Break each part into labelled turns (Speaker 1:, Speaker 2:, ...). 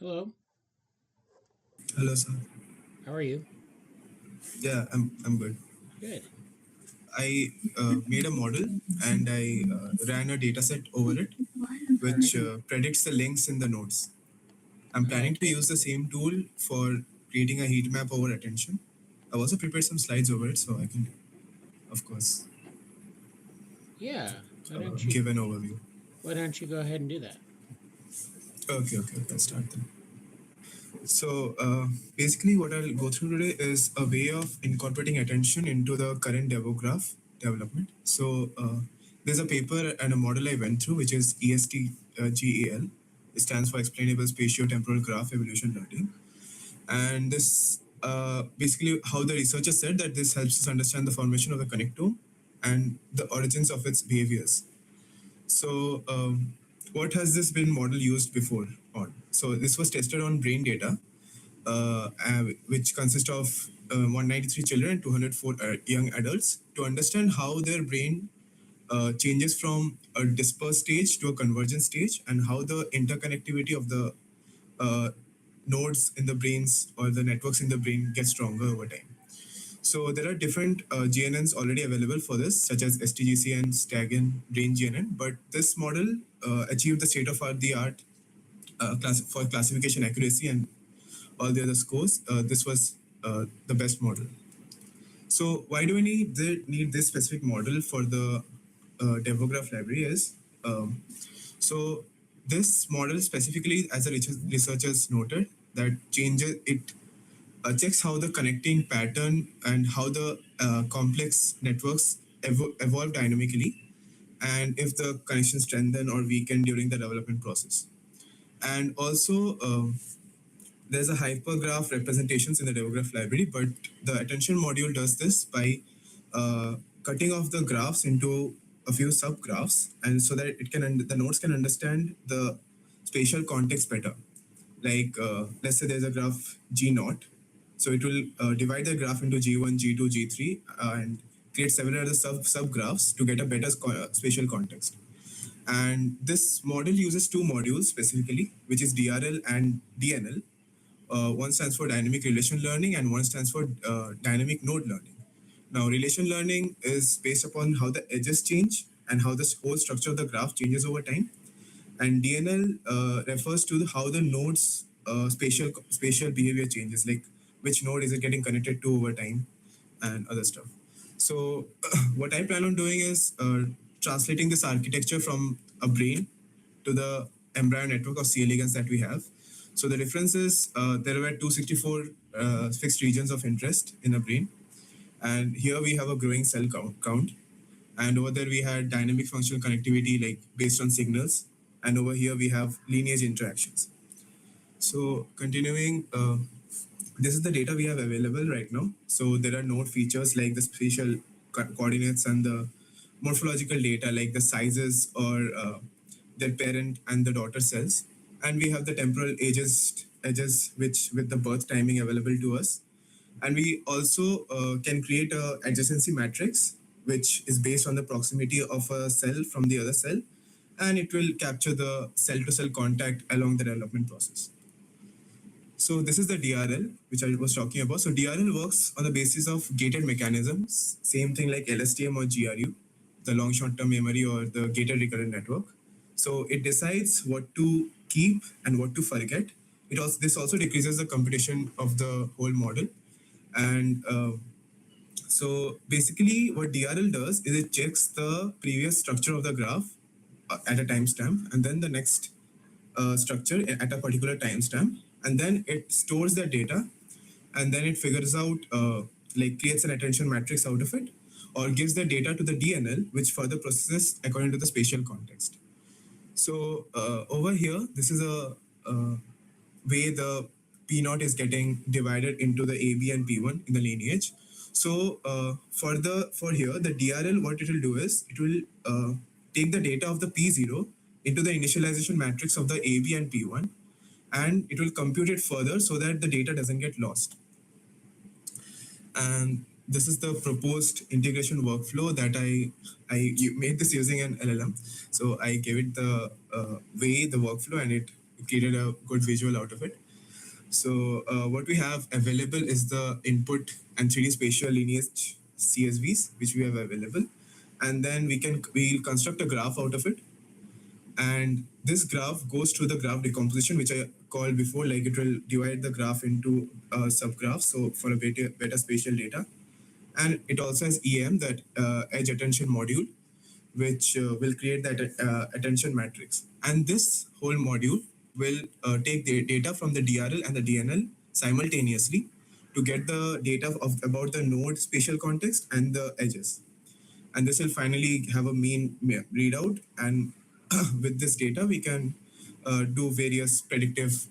Speaker 1: Hello,
Speaker 2: Hello, sir.
Speaker 1: how are you?
Speaker 2: Yeah, I'm good.
Speaker 1: Good.
Speaker 2: I made a model and I ran a data set over it,
Speaker 1: All
Speaker 2: which
Speaker 1: right.
Speaker 2: predicts the links in the nodes. I'm
Speaker 1: Oh,
Speaker 2: planning to
Speaker 1: okay.
Speaker 2: use the same tool for creating a heat map over attention. I've also prepared some slides over it, so I can, of course,
Speaker 1: Yeah. Why don't you
Speaker 2: give an overview.
Speaker 1: why don't you go ahead and do that?
Speaker 2: Okay, I'll start then. So basically, what I'll go through today is a way of incorporating attention into the current DevoGraph development. So there's a paper and a model I went through, which is ESTGAL. It stands for Explainable Spatio-Temporal Graph Evolution Learning. And this basically how the researcher said that this helps us understand the formation of the connectome and the origins of its behaviors. So, what has this been model used before on? So, this was tested on brain data, which consists of 193 children and 204 young adults to understand how their brain changes from a dispersed stage to a convergent stage and how the interconnectivity of the uh, nodes in the brains or the networks in the brain get stronger over time. So there are different GNNs already available for this, such as STGC and Stagen Brain GNN. But this model achieved the state of the art for classification accuracy and all the other scores. This was the best model. So why do we need this specific model for the DevoGraph library? Is so this model specifically, as the researchers noted, that changes it checks how the connecting pattern and how the complex networks evolve dynamically, and if the connection strengthen or weaken during the development process. And also, there's a hypergraph representations in the DevoGraph library, but the attention module does this by cutting off the graphs into a few subgraphs, and so that it can the nodes can understand the spatial context better. Like let's say there's a graph G naught, so it will divide the graph into G1, G2, G3, and create several other subgraphs to get a better spatial context. And this model uses two modules specifically, which is DRL and DNL. One stands for dynamic relation learning and one stands for dynamic node learning. Now, relation learning is based upon how the edges change and how this whole structure of the graph changes over time. And DNL refers to how the nodes spatial behavior changes, like which node is it getting connected to over time and other stuff. So what I plan on doing is translating this architecture from a brain to the embryo network of C. elegans that we have. So the difference is there were 264 fixed regions of interest in a brain, and here we have a growing cell count. And over there we had dynamic functional connectivity, like based on signals, and over here we have lineage interactions. So continuing, this is the data we have available right now. So there are node features like the spatial coordinates and the morphological data like the sizes or their parent and the daughter cells. And we have the temporal edges which with the birth timing available to us. And we also can create a adjacency matrix, which is based on the proximity of a cell from the other cell, and it will capture the cell-to-cell contact along the development process. So this is the DRL, which I was talking about. So DRL works on the basis of gated mechanisms, same thing like LSTM or GRU, the long short-term memory or the gated recurrent network. So it decides what to keep and what to forget. This also decreases the computation of the whole model. And so basically what DRL does is it checks the previous structure of the graph at a timestamp and then the next structure at a particular timestamp, and then it stores that data, and then it figures out like creates an attention matrix out of it, or gives the data to the DNL, which further processes according to the spatial context. So over here, this is a way the P naught is getting divided into the AB and P1 in the lineage. So for here, the DRL, what it will do is it will take the data of the P0 into the initialization matrix of the AB and P1, and it will compute it further so that the data doesn't get lost. And this is the proposed integration workflow that I made this using an LLM. So I gave it the way, the workflow, and it created a good visual out of it. So what we have available is the input and 3D spatial lineage CSVs, which we have available. And then we'll construct a graph out of it. And this graph goes through the graph decomposition, which I called before, like it will divide the graph into subgraphs. So for a better spatial data. And it also has EM, that edge attention module, which will create that attention matrix. And this whole module will take the data from the DRL and the DNL simultaneously to get the data about the node spatial context and the edges. And this will finally have a mean readout. And with this data, we can do various predictive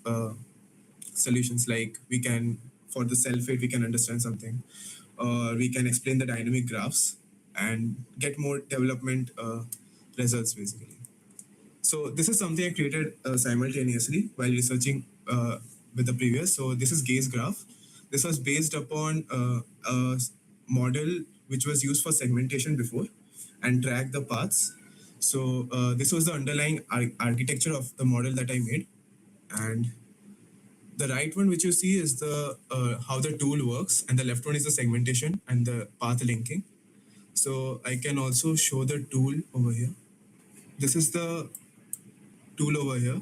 Speaker 2: solutions, like we can, for the cell fate, we can understand something, or we can explain the dynamic graphs and get more development results, basically. So this is something I created simultaneously while researching with the previous. So this is gaze graph. This was based upon a model which was used for segmentation before and track the paths. So this was the underlying architecture of the model that I made. And the right one, which you see, is the how the tool works, and the left one is the segmentation and the path linking. So I can also show the tool over here. This is the tool over here.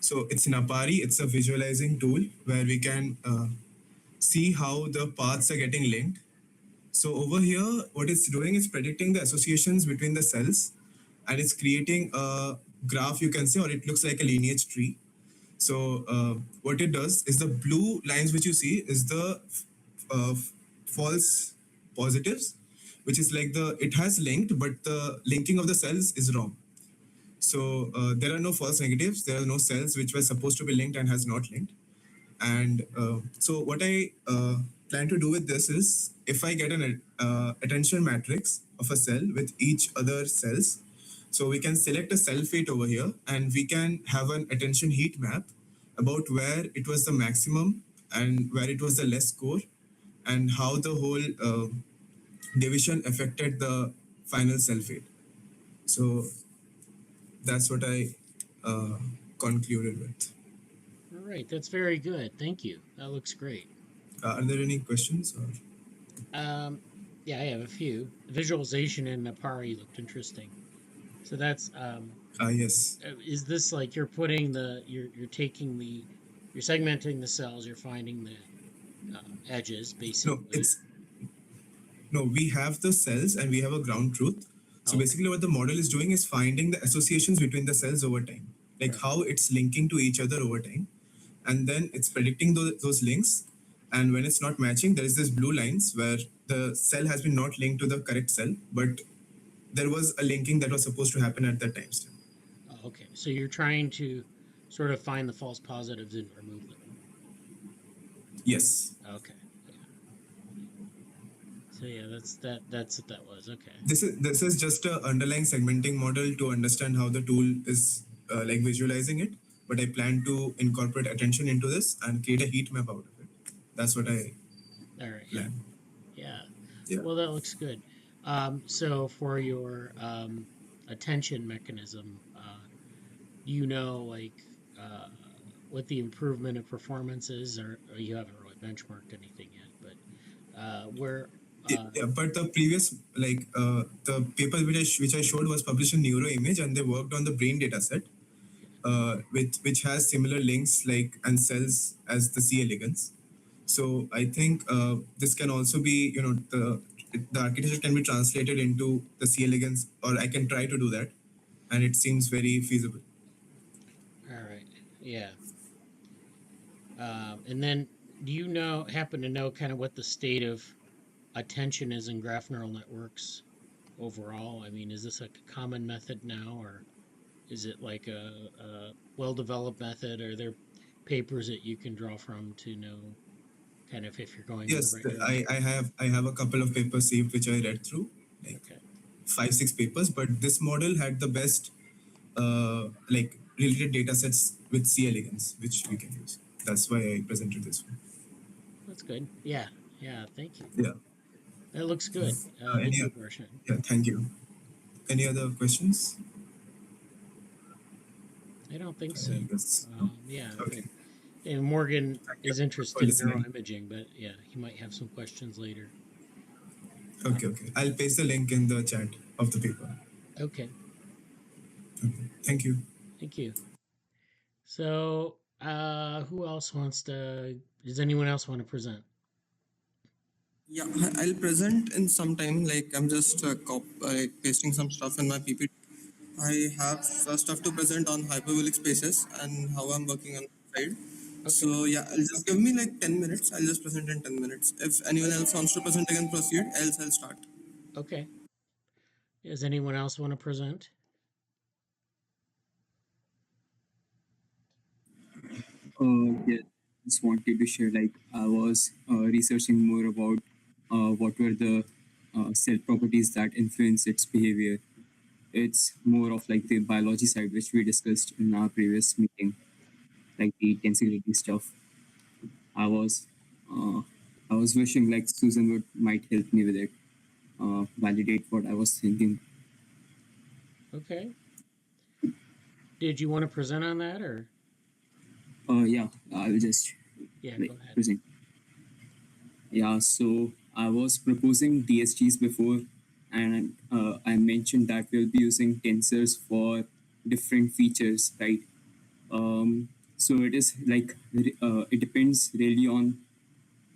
Speaker 2: So it's Napari. It's a visualizing tool where we can see how the paths are getting linked. So over here, what it's doing is predicting the associations between the cells, and it's creating a graph, you can say, or it looks like a lineage tree. So what it does is the blue lines which you see is the false positives, which is like it has linked, but the linking of the cells is wrong. So there are no false negatives. There are no cells which were supposed to be linked and has not linked. And so what I plan to do with this is, if I get an attention matrix of a cell with each other cells, so we can select a cell fate over here, and we can have an attention heat map about where it was the maximum and where it was the less score, and how the whole division affected the final cell fate. So that's what I concluded with.
Speaker 1: All right, that's very good. Thank you. That looks great.
Speaker 2: Are there any questions? Or?
Speaker 1: Yeah, I have a few. The visualization in Napari looked interesting. So that's
Speaker 2: Yes.
Speaker 1: is this like you're putting you're taking you're segmenting the cells, you're finding the edges basically.
Speaker 2: No, we have the cells and we have a ground truth. So basically what the model is doing is finding the associations between the cells over time, like how it's linking to each other over time. And then it's predicting those links. And when it's not matching, there is this blue lines where the cell has been not linked to the correct cell, but there was a linking that was supposed to happen at that time step.
Speaker 1: Oh, okay, so you're trying to sort of find the false positives and remove them.
Speaker 2: Yes.
Speaker 1: Okay. Yeah. So yeah, that's what that was. Okay.
Speaker 2: This is just a underlying segmenting model to understand how the tool is like visualizing it. But I plan to incorporate attention into this and create a heat map out of it. That's what I
Speaker 1: All right.
Speaker 2: plan.
Speaker 1: Yeah.
Speaker 2: Yeah.
Speaker 1: Well, that looks good. So for your attention mechanism, like what the improvement of performance is, or you haven't really benchmarked anything yet, but where.
Speaker 2: Yeah, but the previous, the paper which I showed was published in Neuroimage, and they worked on the brain data set, which has similar links and cells as the C. elegans. So I think this can also be, the architecture can be translated into the C. elegans, or I can try to do that, and it seems very feasible.
Speaker 1: All right. Yeah. And then, do you happen to know kind of what the state of attention is in graph neural networks overall? I mean, is this a common method now, or is it like a well-developed method? Are there papers that you can draw from to know kind of if you're going
Speaker 2: Yes,
Speaker 1: in the right direction?
Speaker 2: I have a couple of papers saved which I read through,
Speaker 1: Okay.
Speaker 2: 5-6 papers, but this model had the best related data sets with C. elegans, which we can use. That's why I presented this one.
Speaker 1: That's good. Yeah. Yeah. Thank you.
Speaker 2: Yeah.
Speaker 1: That looks good. Thank you, Barshan.
Speaker 2: Yeah, thank you. Any other questions?
Speaker 1: I don't think so.
Speaker 2: I guess.
Speaker 1: Yeah, but
Speaker 2: Okay.
Speaker 1: and Morgan
Speaker 2: Thank you
Speaker 1: is
Speaker 2: for
Speaker 1: interested in
Speaker 2: listening.
Speaker 1: neuroimaging, but yeah, he might have some questions later.
Speaker 2: Okay, okay. I'll paste the link in the chat of the paper.
Speaker 1: Okay,
Speaker 2: Okay. Thank you.
Speaker 1: thank you. So, who else wants to? Does anyone else want to present?
Speaker 3: Yeah, I'll present in some time. Like I'm just pasting some stuff in my PPT. I have stuff to present on hyperbolic spaces and how I'm working on the side.
Speaker 1: Okay,
Speaker 3: So yeah, I'll just give me like 10 minutes. I'll just present in 10 minutes. If anyone else wants to present, I can proceed. Else, I'll start.
Speaker 1: okay. Does anyone else want to present?
Speaker 4: Yeah, just wanted to share. Like, I was researching more about what were the cell properties that influence its behavior. It's more of like the biology side, which we discussed in our previous meeting, like the tensibility stuff. I was, uh, I was wishing like Susan would might help me with it, validate what I was thinking.
Speaker 1: Okay. Did you want to present on that, or
Speaker 4: Yeah, I will just
Speaker 1: yeah,
Speaker 4: like
Speaker 1: go ahead.
Speaker 4: present. Yeah, so I was proposing DSGs before, and I mentioned that we'll be using tensors for different features, right? So it is like it depends really on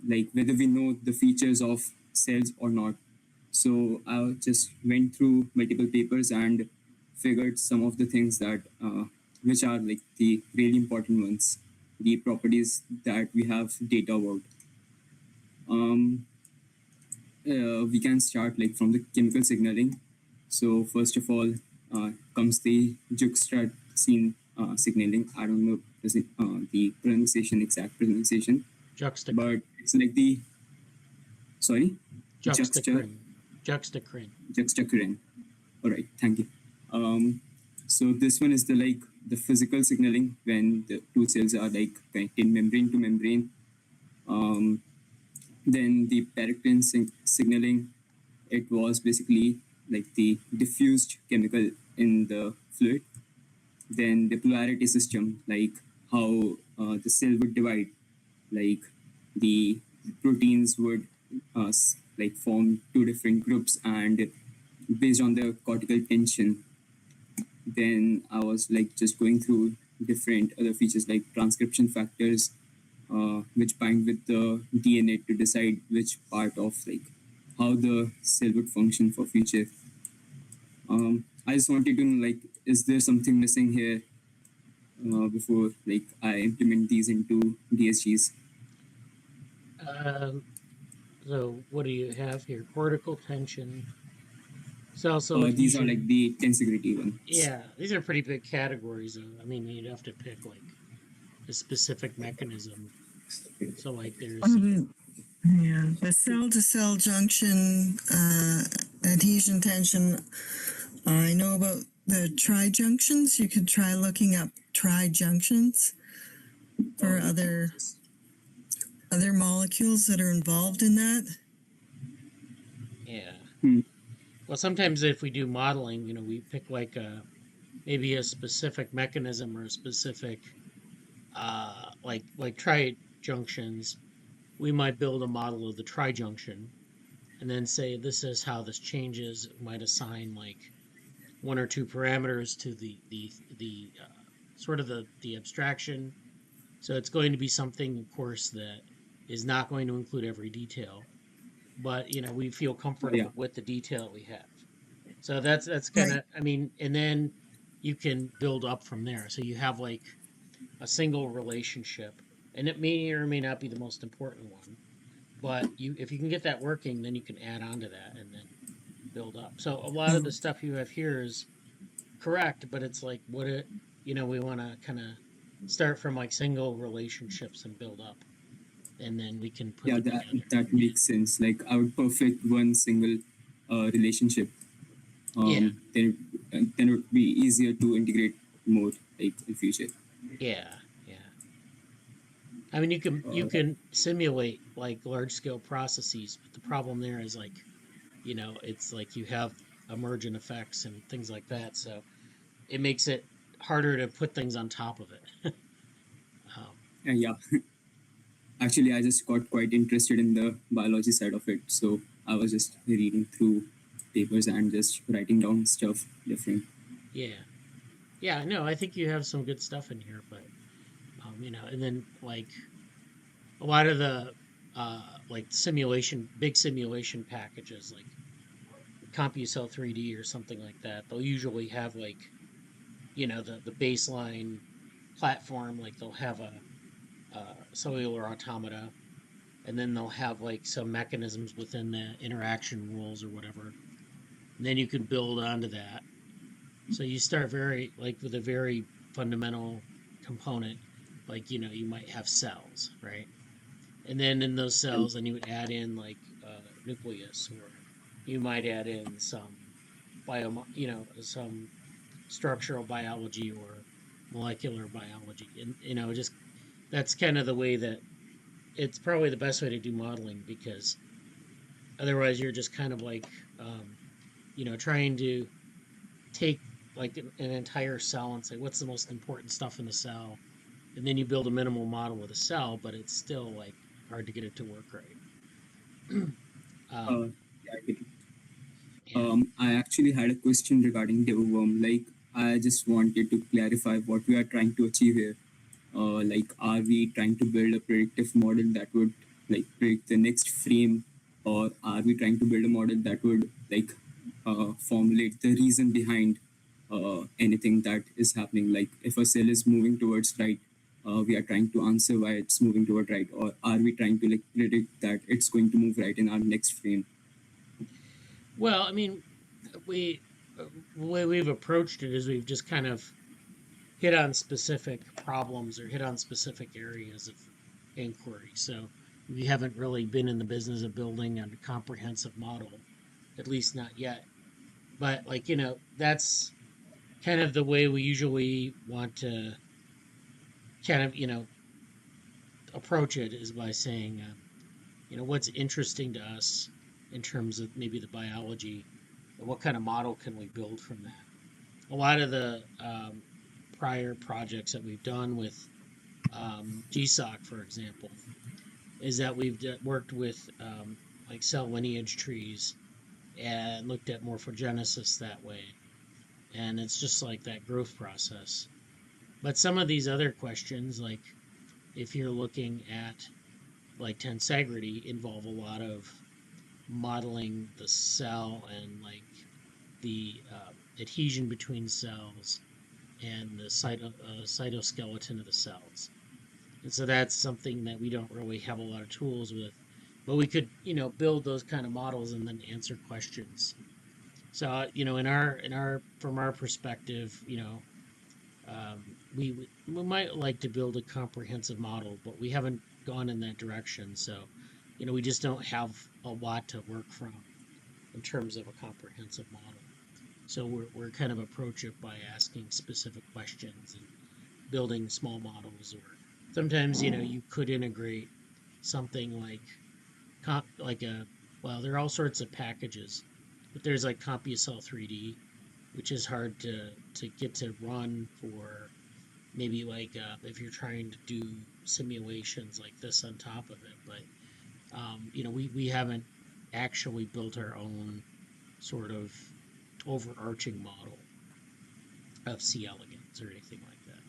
Speaker 4: like whether we know the features of cells or not. So I just went through multiple papers and figured some of the things that which are like the really important ones, the properties that we have data about. Um, we can start like from the chemical signaling. So first of all comes the juxtaposition signaling. I don't know the pronunciation, exact pronunciation,
Speaker 1: Juxtacrine.
Speaker 4: but it's like the sorry
Speaker 1: Juxtacrine. Juxtacrine.
Speaker 4: juxtacrine. All right, thank you. So this one is the like the physical signaling when the two cells are like connected membrane to membrane. Then the Perrictin signaling, it was basically like the diffused chemical in the fluid. Then the polarity system, like how the cell would divide, like the proteins would like form two different groups and based on the cortical tension. Then I was like just going through different other features like transcription factors, which bind with the DNA to decide which part of like how the cell would function for future. I just wanted to know like, is there something missing here before like I implement these into DSGs?
Speaker 1: So what do you have here? Cortical tension. So
Speaker 4: These are like the tensegrity ones.
Speaker 1: yeah, these are pretty big categories. I mean, you'd have to pick like a specific mechanism. So like there's
Speaker 5: Yeah, the cell-to-cell junction, adhesion tension. I know about the tri-junctions. You could try looking up tri-junctions for other molecules that are involved in that.
Speaker 1: yeah.
Speaker 4: Hmm.
Speaker 1: Well, sometimes if we do modeling, we pick like maybe a specific mechanism or a specific like tri-junctions. We might build a model of the tri-junction and then say this is how this changes. We might assign like one or two parameters to the sort of the abstraction. So it's going to be something, of course, that is not going to include every detail, but we feel comfortable
Speaker 4: Yeah.
Speaker 1: with the detail we have. So that's kind of,
Speaker 5: Right.
Speaker 1: I mean, and then you can build up from there. So you have like a single relationship, and it may or may not be the most important one, but if you can get that working, then you can add on to that and then build up. So a lot of the stuff you have here is correct, but it's like we want to kind of start from like single relationships and build up, and then we can put
Speaker 4: Yeah,
Speaker 1: them
Speaker 4: that
Speaker 1: together.
Speaker 4: that makes sense. Like I would perfect one single relationship.
Speaker 1: Yeah.
Speaker 4: Then it would be easier to integrate more like in future.
Speaker 1: Yeah, yeah. I mean, you can simulate like large scale processes, but the problem there is like, it's like you have emergent effects and things like that. So it makes it harder to put things on top of it.
Speaker 4: Yeah. Actually, I just got quite interested in the biology side of it. So I was just reading through papers and just writing down stuff different.
Speaker 1: Yeah, no, I think you have some good stuff in here, but and then like a lot of the like big simulation packages like CompuCell 3D or something like that, they'll usually have like the baseline platform, like they'll have a cellular automata, and then they'll have like some mechanisms within the interaction rules or whatever. And then you can build onto that. So you start with a very fundamental component, like you might have cells, right? And then in those cells, then you would add in like nucleus, or you might add in some some structural biology or molecular biology, and just that's kind of the way that it's probably the best way to do modeling, because otherwise you're just kind of like trying to take like an entire cell and say what's the most important stuff in the cell, and then you build a minimal model with a cell, but it's still like hard to get it to work right.
Speaker 4: Yeah, I get it.
Speaker 1: Yeah.
Speaker 4: I actually had a question regarding DevoWorm. Like, I just wanted to clarify what we are trying to achieve here. Like, are we trying to build a predictive model that would like predict the next frame, or are we trying to build a model that would like formulate the reason behind anything that is happening? Like, if a cell is moving towards right, we are trying to answer why it's moving toward right, or are we trying to like predict that it's going to move right in our next frame?
Speaker 1: Well, I mean, the way we've approached it is we've just kind of hit on specific problems or hit on specific areas of inquiry. So we haven't really been in the business of building a comprehensive model, at least not yet. But like, that's kind of the way we usually want to kind of, approach it, is by saying, what's interesting to us in terms of maybe the biology, and what kind of model can we build from that. A lot of the prior projects that we've done with GSOC, for example, is that we've worked with like cell lineage trees and looked at morphogenesis that way. And it's just like that growth process. But some of these other questions, like if you're looking at like tensegrity, involve a lot of modeling the cell and like the adhesion between cells and the cytoskeleton of the cells. And so that's something that we don't really have a lot of tools with, but we could, build those kind of models and then answer questions. So, from our perspective, we might like to build a comprehensive model, but we haven't gone in that direction. So, we just don't have a lot to work from in terms of a comprehensive model. So we're kind of approach it by asking specific questions and building small models, or sometimes you could integrate something like there are all sorts of packages, but there's like CompuCell 3D, which is hard to get to run for maybe like if you're trying to do simulations like this on top of it. But we haven't actually built our own sort of overarching model of C. elegans or anything like that.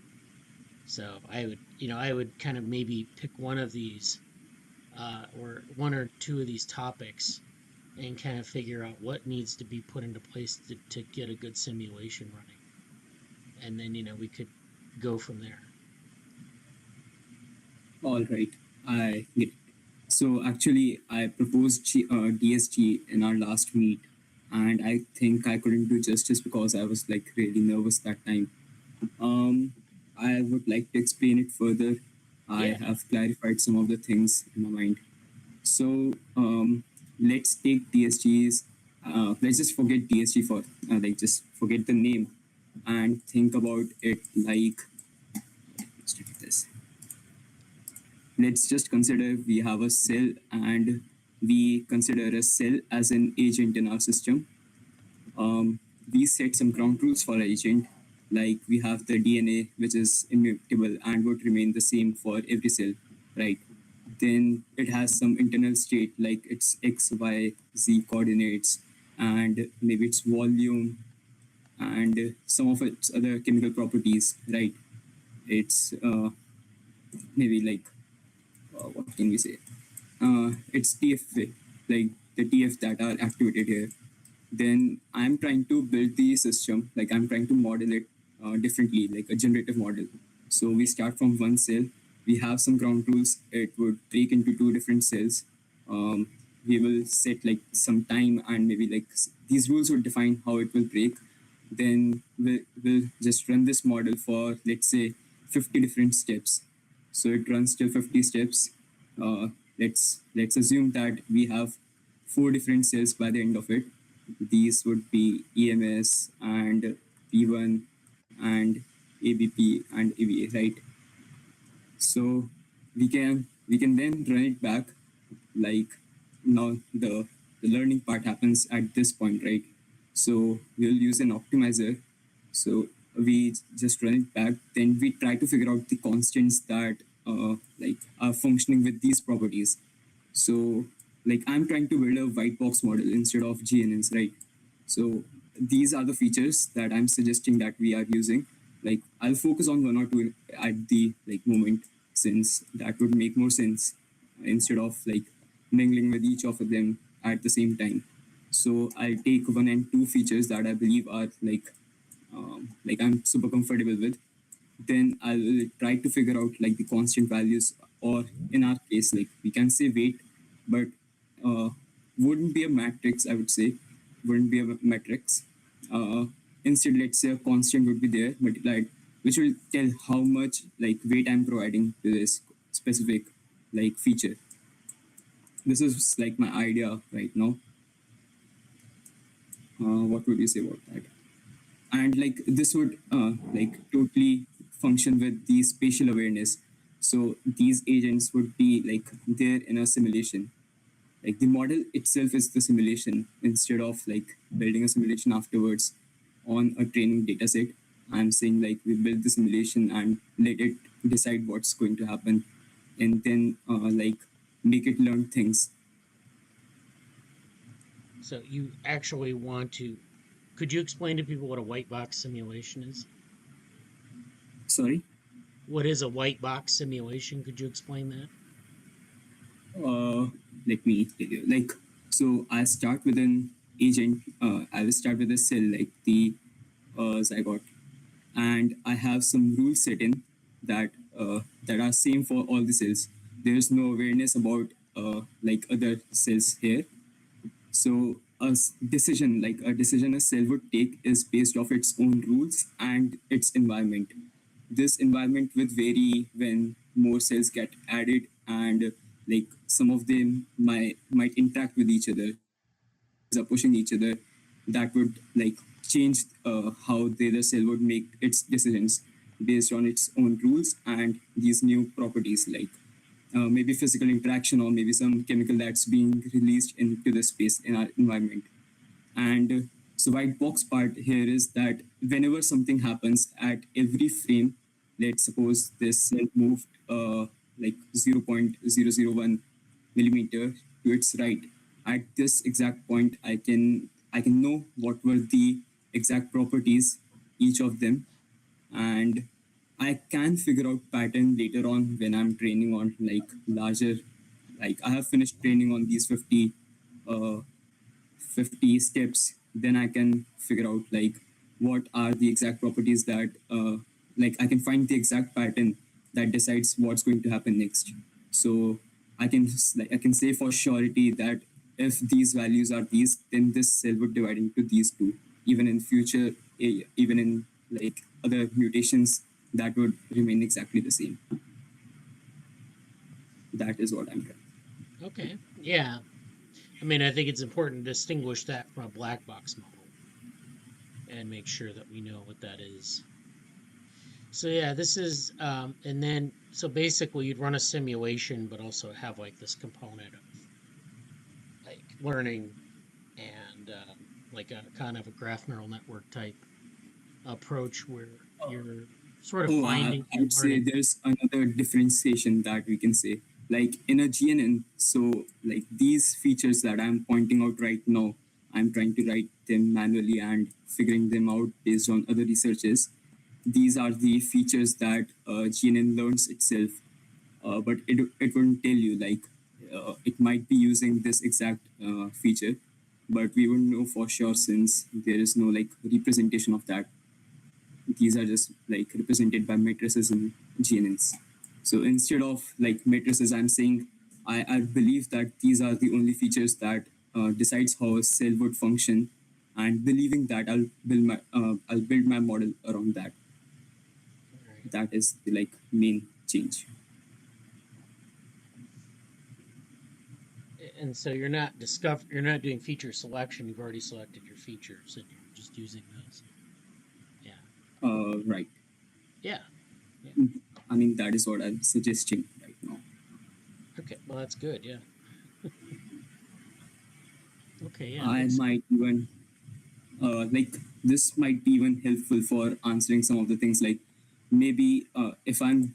Speaker 1: So I would kind of maybe pick one of these or one or two of these topics and kind of figure out what needs to be put into place to get a good simulation running. And then, we could go from there.
Speaker 4: All right, I get it. So actually, I proposed DSG in our last meet, and I think I couldn't do justice because I was like really nervous that time. I would like to explain it further. I have clarified some of the things in my mind. So let's take DSGs. Let's just forget DSG for just forget the name and think about it like. Let's do this. Let's just consider we have a cell and we consider a cell as an agent in our system. We set some ground rules for our agent, like we have the DNA, which is immutable and would remain the same for every cell, right? Then it has some internal state, like its X, Y, Z coordinates, and maybe its volume, and some of its other chemical properties, right? It's maybe like, what can we say? It's TF, like the TF that are activated here. Then I'm trying to build the system, like I'm trying to model it differently, like a generative model. So we start from one cell, we have some ground rules, it would break into two different cells. We will set like some time, and maybe like these rules would define how it will break. Then we'll just run this model for, let's say, 50 different steps. So it runs till 50 steps. Let's assume that we have 4 different cells by the end of it. These would be EMS and P1 and ABP and AVA, right? So we can then run it back. Like now the learning part happens at this point, right? So we'll use an optimizer. So we just run it back. Then we try to figure out the constants that like are functioning with these properties. So like I'm trying to build a white box model instead of GNNs, right? So these are the features that I'm suggesting that we are using. Like I'll focus on one or two at the like moment, since that would make more sense instead of like mingling with each of them at the same time. So I'll take 1 and 2 features that I believe are like I'm super comfortable with. Then I'll try to figure out like the constant values, or in our case, like we can say weight, but wouldn't be a matrix, I would say, wouldn't be a matrix. Instead, let's say a constant would be there, multiplied, which will tell how much like weight I'm providing to this specific like feature. This is like my idea right now. What would you say about that? And like this would like totally function with the spatial awareness. So these agents would be like there in a simulation. Like the model itself is the simulation, instead of like building a simulation afterwards on a training data set. I'm saying like we build the simulation and let it decide what's going to happen, and then like make it learn things.
Speaker 1: So you actually want to, could you explain to people what a white box simulation is?
Speaker 4: Sorry.
Speaker 1: What is a white box simulation? Could you explain that?
Speaker 4: Let me tell you. Like, so I start with an agent. I will start with a cell like the zygote, and I have some rules set in that that are same for all the cells. There's no awareness about like other cells here. So decision, like a decision a cell would take, is based off its own rules and its environment. This environment will vary when more cells get added, and like some of them might interact with each other, are pushing each other. That would like change how the other cell would make its decisions based on its own rules and these new properties, like maybe physical interaction, or maybe some chemical that's being released into the space in our environment. And so white box part here is that whenever something happens at every frame, let's suppose this cell moved like 0.001 millimeter to its right. At this exact point, I can know what were the exact properties, each of them, and I can figure out pattern later on when I'm training on like larger, like I have finished training on these 50 steps. Then I can figure out like what are the exact properties that like I can find the exact pattern that decides what's going to happen next. So I can say for surety that if these values are these, then this cell would divide into these two. Even in future, even in like other mutations, that would remain exactly the same. That is what I'm trying.
Speaker 1: Okay. Yeah. I mean, I think it's important to distinguish that from a black box model and make sure that we know what that is. So yeah, this is, and then, so basically you'd run a simulation, but also have like this component of like learning and like a kind of a graph neural network type approach where you're sort of
Speaker 4: Oh,
Speaker 1: finding
Speaker 4: I
Speaker 1: and
Speaker 4: would say
Speaker 1: learning.
Speaker 4: there's another differentiation that we can say. Like in a GNN, so like these features that I'm pointing out right now, I'm trying to write them manually and figuring them out based on other researches. These are the features that GNN learns itself, but it wouldn't tell you like it might be using this exact feature, but we wouldn't know for sure since there is no like representation of that. These are just like represented by matrices and GNNs. So instead of like matrices, I'm saying I believe that these are the only features that decides how a cell would function, and believing that I'll build my model around that.
Speaker 1: Right.
Speaker 4: That is the like main change.
Speaker 1: And so you're not doing feature selection. You've already selected your features, and you're just using those. Yeah.
Speaker 4: Right.
Speaker 1: Yeah.
Speaker 4: I mean that is what I'm suggesting right now.
Speaker 1: Okay. Well, that's good. Yeah. Okay. Yeah.
Speaker 4: I might even like this might be even helpful for answering some of the things like maybe if I'm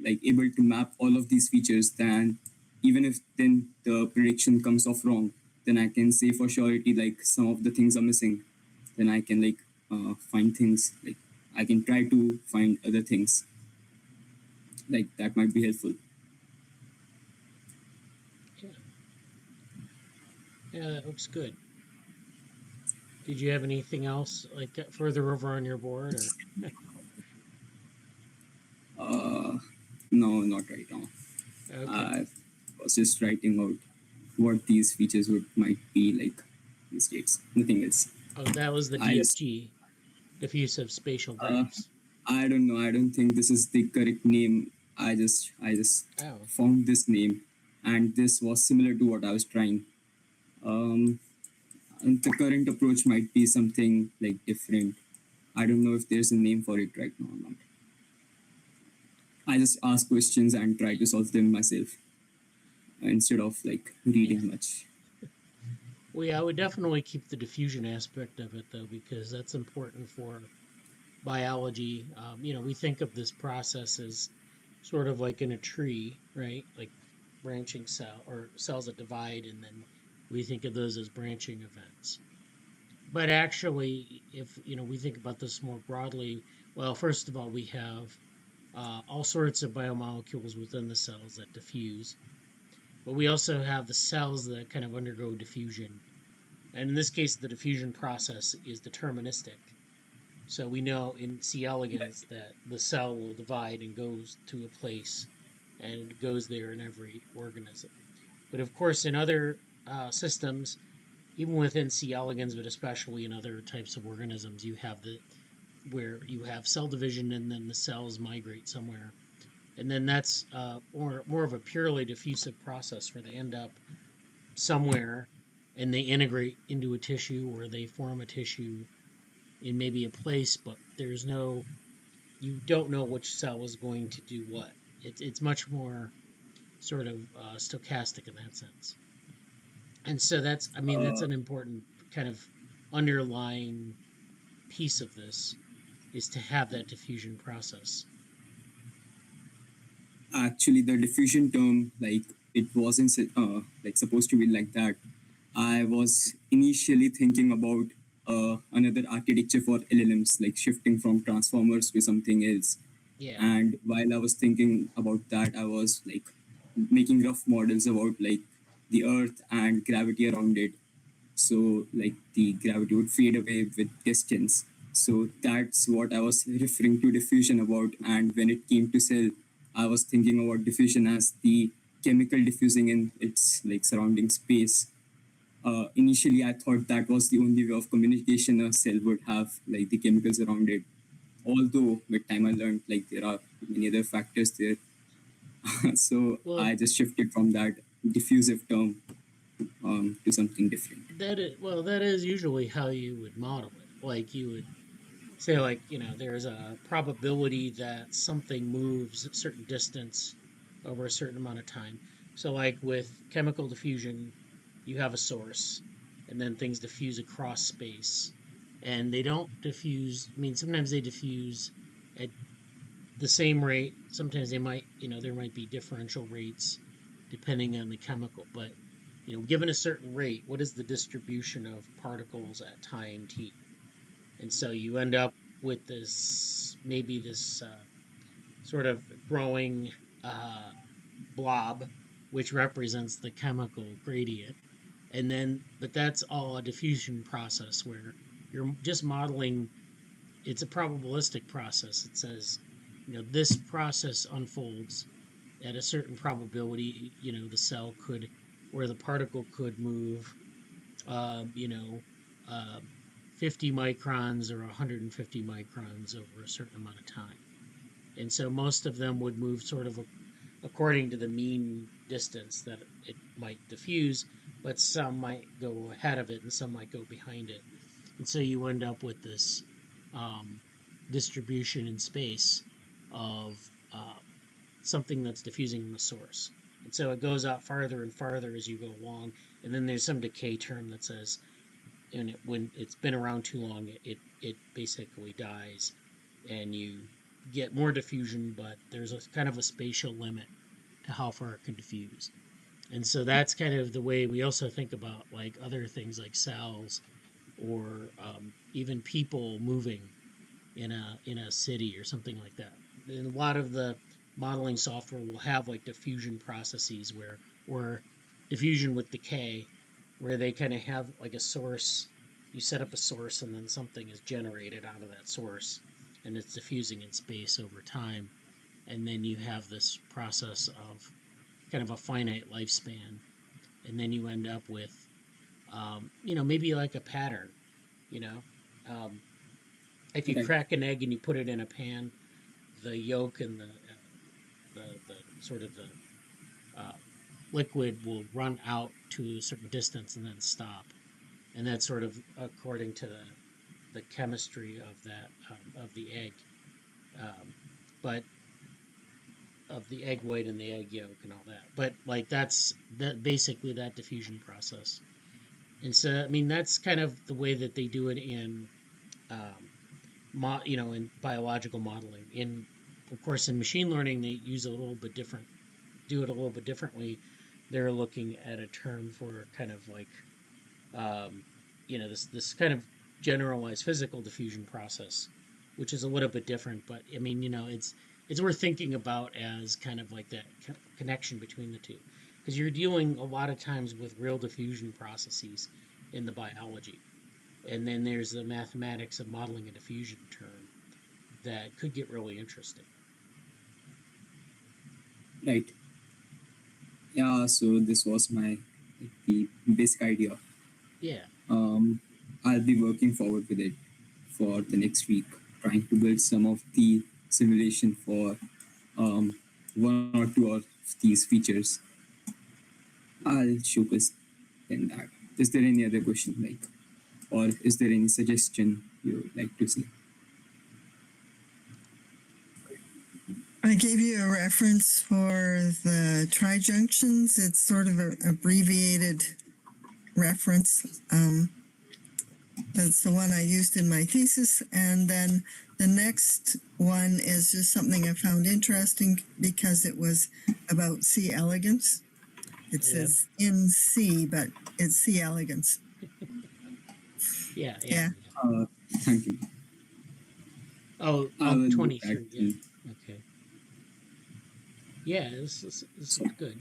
Speaker 4: like able to map all of these features, then even if then the prediction comes off wrong, then I can say for surety like some of the things are missing. Then I can like find things like I can try to find other things like that might be helpful.
Speaker 1: Yeah. Yeah. That looks good. Did you have anything else like that further over on your board? Or?
Speaker 4: No, not right now.
Speaker 1: Okay.
Speaker 4: I was just writing out what these features would might be like these dates. Nothing else.
Speaker 1: Oh, that was the
Speaker 4: I just
Speaker 1: DSG, diffusive spatial
Speaker 4: uh,
Speaker 1: graphs.
Speaker 4: I don't know. I don't think this is the correct name. I just
Speaker 1: Oh.
Speaker 4: found this name, and this was similar to what I was trying. Um, and the current approach might be something like different. I don't know if there's a name for it right now or not. I just ask questions and try to solve them myself instead of like
Speaker 1: Yeah.
Speaker 4: reading much.
Speaker 1: Well, yeah, I would definitely keep the diffusion aspect of it though, because that's important for biology. We think of this process as sort of like in a tree, right? Like branching cell or cells that divide, and then we think of those as branching events. But actually, if we think about this more broadly, well, first of all, we have all sorts of biomolecules within the cells that diffuse, but we also have the cells that kind of undergo diffusion. And in this case, the diffusion process is deterministic. So we know in C. elegans that the cell will divide and goes to a place, and it goes there in every organism. But of course, in other systems, even within C. elegans, but especially in other types of organisms, you have where you have cell division, and then the cells migrate somewhere, and then that's more of a purely diffusive process where they end up somewhere, and they integrate into a tissue, or they form a tissue in maybe a place, but you don't know which cell is going to do what. It's much more sort of stochastic in that sense. And so that's
Speaker 4: Uh,
Speaker 1: an important kind of underlying piece of this, is to have that diffusion process.
Speaker 4: Actually, the diffusion term, like it wasn't like supposed to be like that. I was initially thinking about another architecture for LLMs, like shifting from transformers to something else.
Speaker 1: Yeah.
Speaker 4: And while I was thinking about that, I was like making rough models about like the Earth and gravity around it. So like the gravity would fade away with distance. So that's what I was referring to diffusion about. And when it came to cell, I was thinking about diffusion as the chemical diffusing in its like surrounding space. Initially, I thought that was the only way of communication a cell would have, like the chemicals around it. Although with time I learned like there are many other factors there. So
Speaker 1: Well,
Speaker 4: I just shifted from that diffusive term to something different.
Speaker 1: that is usually how you would model it. Like you would say, like, there's a probability that something moves a certain distance over a certain amount of time. So like with chemical diffusion, you have a source, and then things diffuse across space. and they don't diffuse. I mean, sometimes they diffuse at the same rate. Sometimes they might, there might be differential rates depending on the chemical. But, given a certain rate, what is the distribution of particles at time t? And so you end up with maybe this sort of growing blob, which represents the chemical gradient. And then, but that's all a diffusion process where you're just modeling. It's a probabilistic process. It says, this process unfolds at a certain probability. The cell could, or the particle could move, uh, you know, uh, 50 microns or 150 microns over a certain amount of time. And so most of them would move sort of according to the mean distance that it might diffuse, but some might go ahead of it and some might go behind it. And so you end up with this um, distribution in space of something that's diffusing in the source. And so it goes out farther and farther as you go along. And then there's some decay term that says, when it's been around too long, it basically dies, and you get more diffusion, but there's a kind of a spatial limit to how far it can diffuse. And so that's kind of the way we also think about like other things like cells, or even people moving in a city or something like that. And a lot of the modeling software will have like diffusion processes or diffusion with decay, where they kind of have like a source. You set up a source, and then something is generated out of that source, and it's diffusing in space over time. And then you have this process of kind of a finite lifespan, and then you end up with, maybe like a pattern. You know, um, if you
Speaker 4: Right.
Speaker 1: crack an egg and you put it in a pan, the yolk and the sort of the uh, liquid will run out to a certain distance and then stop, and that's sort of according to the chemistry of that of the egg, um, but of the egg white and the egg yolk and all that. But like that's that basically that diffusion process. And so I mean that's kind of the way that they do it in in biological modeling. In Of course, in machine learning, they use a little bit different, do it a little bit differently. They're looking at a term for kind of like, this kind of generalized physical diffusion process, which is a little bit different. But I mean, it's worth thinking about as kind of like that connection between the two, because you're dealing a lot of times with real diffusion processes in the biology. And then there's the mathematics of modeling a diffusion term that could get really interesting.
Speaker 4: Right. Yeah, so this was my the basic idea.
Speaker 1: Yeah.
Speaker 4: I'll be working forward with it for the next week, trying to build some of the simulation for one or two of these features. I'll focus in that. Is there any other question, or is there any suggestion you would like to see?
Speaker 5: I gave you a reference for the trijunctions. It's sort of an abbreviated reference. That's the one I used in my thesis. And then the next one is just something I found interesting because it was about C. elegans. It says in C, but it's C. elegans.
Speaker 1: Yeah.
Speaker 4: Thank you.
Speaker 1: Oh,
Speaker 4: I will look
Speaker 1: 23.
Speaker 4: at
Speaker 1: Yeah. Okay. Yeah, this is good.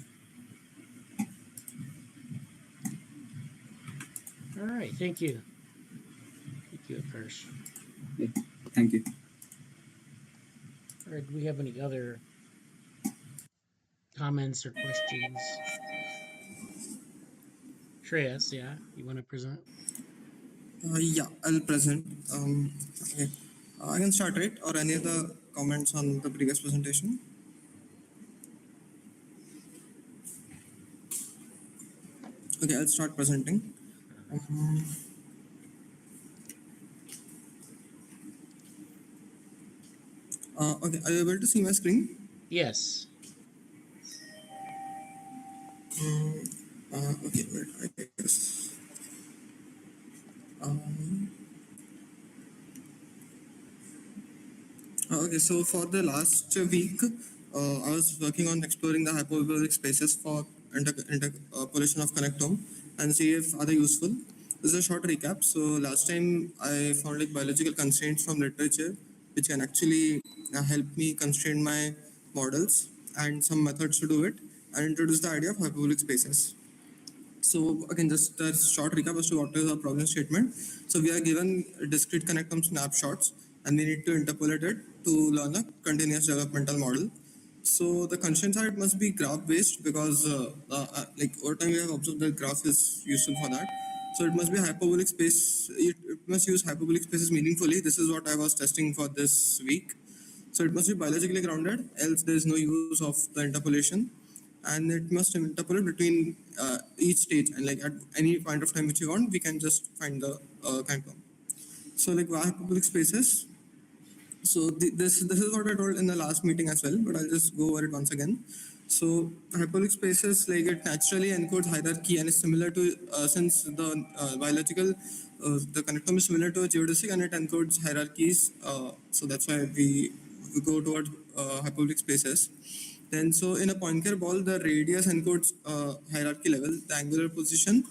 Speaker 1: All right. Thank you. Thank you, Utkarsh.
Speaker 4: Thank you.
Speaker 1: All right. Do we have any other comments or questions? Shreyas, yeah, you want to present?
Speaker 3: Yeah, I'll present. Okay. I can start, right? Or any other comments on the previous presentation? Okay, I'll start presenting. Okay, are you able to see my screen?
Speaker 1: Yes.
Speaker 3: Okay, wait, I guess. Okay, so for the last week, I was working on exploring the hyperbolic spaces for interpolation of connectome and see if are they useful. This is a short recap. So last time I found like biological constraints from literature, which can actually help me constrain my models and some methods to do it, and introduce the idea of hyperbolic spaces. So again, just a short recap as to what is our problem statement. So we are given discrete connectome snapshots, and we need to interpolate it to learn a continuous developmental model. So the constraints are it must be graph based because like over time we have observed that graph is useful for that. So it must be hyperbolic space. It must use hyperbolic spaces meaningfully. This is what I was testing for this week. So it must be biologically grounded, else there is no use of the interpolation, and it must interpolate between each stage, and like at any point of time which you want, we can just find the connectome. So like hyperbolic spaces. So this is what I told in the last meeting as well, but I'll just go over it once again. So hyperbolic spaces, like it naturally encodes hierarchy and is similar to since the biological the connectome is similar to a geodesic and it encodes hierarchies. So that's why we go towards hyperbolic spaces. Then so in a Poincare ball, the radius encodes hierarchy level, the angular position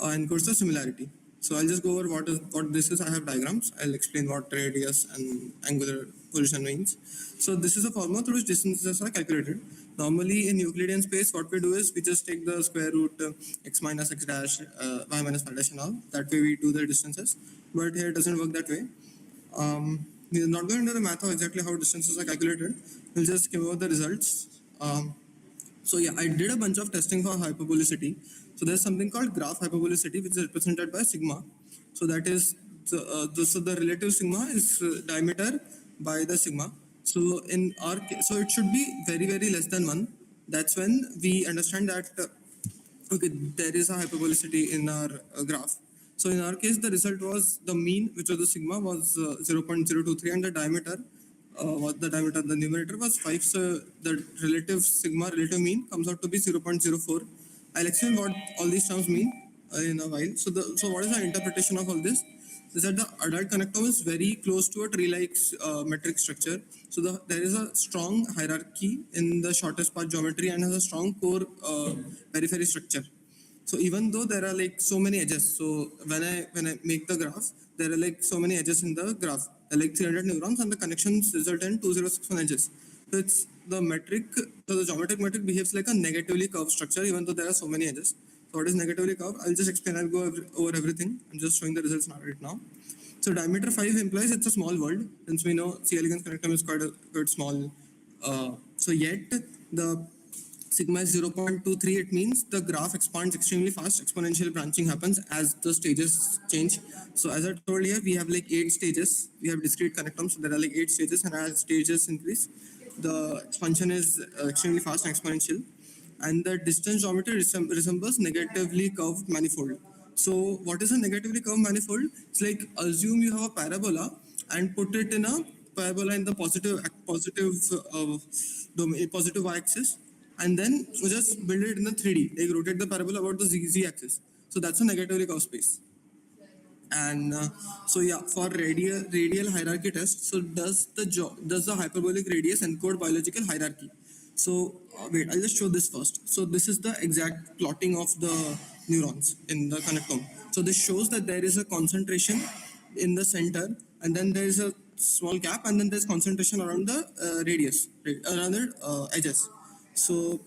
Speaker 3: encodes the similarity. So I'll just go over what this is. I have diagrams. I'll explain what radius and angular position means. So this is a formula through which distances are calculated. Normally in Euclidean space, what we do is we just take the square root x minus x dash, y minus y dash and all. That way we do the distances. But here it doesn't work that way. We're not going into the math of exactly how distances are calculated. We'll just give out the results. So yeah, I did a bunch of testing for hyperbolicity. So there's something called graph hyperbolicity, which is represented by sigma. So that is so the relative sigma is diameter by the sigma. So in our case, so it should be very less than 1. That's when we understand that okay, there is a hyperbolicity in our graph. So in our case, the result was the mean, which was the sigma, was 0.023, and the diameter the numerator was 5. So the relative sigma, relative mean, comes out to be 0.04. I'll explain what all these terms mean in a while. So what is the interpretation of all this? Is that the adult connectome is very close to a tree-like metric structure. So there is a strong hierarchy in the shortest path geometry and has a strong core periphery structure. So even though there are like so many edges, so when I make the graph, there are like so many edges in the graph. There are like 300 neurons, and the connections result in 2061 edges. So it's the metric. So the geometric metric behaves like a negatively curved structure, even though there are so many edges. So what is negatively curved? I'll just explain. I'll go over everything. I'm just showing the results right now. So diameter 5 implies it's a small world, since we know C. elegans connectome is quite small. So yet the sigma is 0.23, it means the graph expands extremely fast. Exponential branching happens as the stages change. So as I told here, we have like 8 stages. We have discrete connectomes, so there are like 8 stages, and as stages increase, the expansion is extremely fast and exponential. And the distance geometry resembles negatively curved manifold. So what is a negatively curved manifold? It's like assume you have a parabola and put it in a parabola in the positive y-axis, and then just build it in the 3D. Like rotate the parabola about the z-axis. So that's a negatively curved space. And so yeah, for radial hierarchy test, so does the hyperbolic radius encode biological hierarchy? So wait, I'll just show this first. So this is the exact plotting of the neurons in the connectome. So this shows that there is a concentration in the center, and then there is a small gap, and then there's concentration around the radius, around the edges. So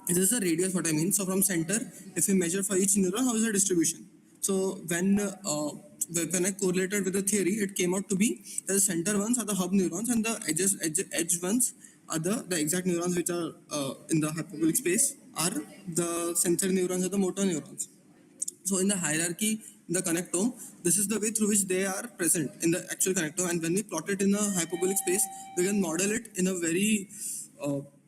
Speaker 3: this is the radius, what I mean. So from center, if we measure for each neuron, how is the distribution? So when I correlated with the theory, it came out to be the center ones are the hub neurons, and the edge ones are the exact neurons which are in the hyperbolic space are the sensory neurons or the motor neurons. So in the hierarchy, in the connectome, this is the way through which they are present in the actual connectome. And when we plot it in a hyperbolic space, we can model it in a very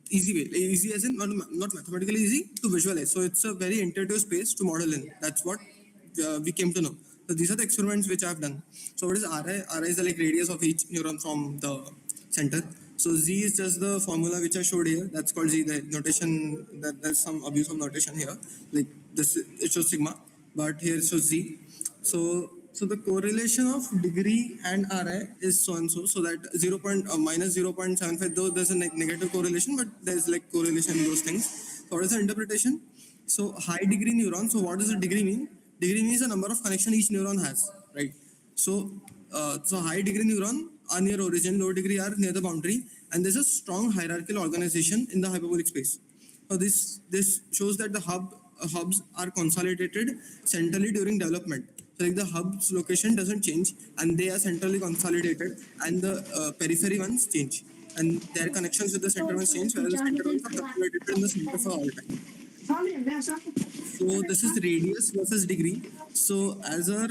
Speaker 3: easy way. Easy as in not mathematically easy to visualize. So it's a very intuitive space to model in. That's what we came to know. So these are the experiments which I've done. So what is Ri? Ri is the like radius of each neuron from the center. So Z is just the formula which I showed here. That's called Z. The notation, there's some abuse of notation here. Like this, it shows sigma, but here it shows Z. So So the correlation of degree and Ri is so and so. So that minus 0.75, though there's a negative correlation, but there's like correlation in those things. So what is the interpretation? So high degree neuron. So what does the degree mean? Degree means the number of connection each neuron has, right? So high degree neuron are near origin, low degree are near the boundary, and there's a strong hierarchical organization in the hyperbolic space. So this shows that the hubs are consolidated centrally during development. So like the hub's location doesn't change, and they are centrally consolidated, and the periphery ones change, and their connections with the center ones change, whereas the center ones are consolidated in the center for all time. So this is radius versus degree. So as our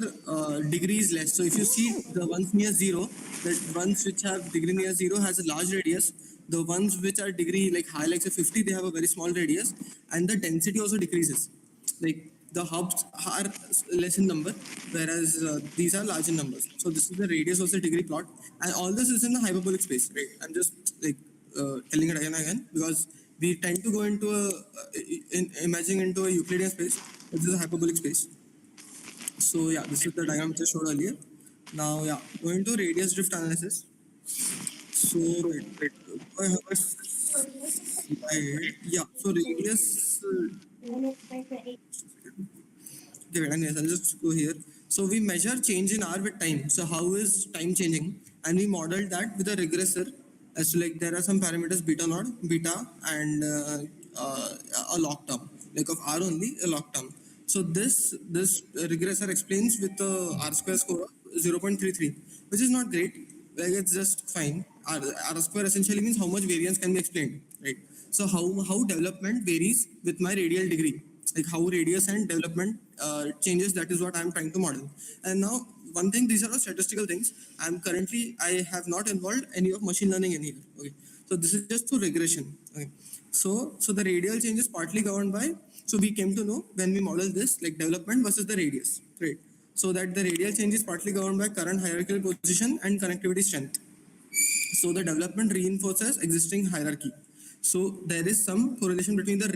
Speaker 3: degree is less, so if you see the ones near zero, the ones which have degree near zero has a large radius. The ones which are degree like high, like say 50, they have a very small radius, and the density also decreases. Like the hubs are less in number, whereas these are large in numbers. So this is the radius versus degree plot, and all this is in the hyperbolic space, right? I'm just like telling it again and again because we tend to go into imagining into a Euclidean space. This is a hyperbolic space. So yeah, this is the diagram which I showed earlier. Now yeah, going to radius drift analysis. So wait, I have a slide. Yeah, so radius. Okay, wait, anyways, I'll just go here. So we measure change in R with time. So how is time changing? And we model that with a regressor. As to like there are some parameters beta naught, beta, and a log term. Like of R only, a log term. So this regressor explains with the R square score of 0.33, which is not great. Like it's just fine. R square essentially means how much variance can be explained, right? So how development varies with my radial degree, like how radius and development changes. That is what I'm trying to model. And now one thing, these are all statistical things. I have not involved any of machine learning in here. Okay, so this is just through regression. Okay, so the radial change is partly governed by. So we came to know when we model this like development versus the radius, right? So that the radial change is partly governed by current hierarchical position and connectivity strength. So the development reinforces existing hierarchy. So there is some correlation between the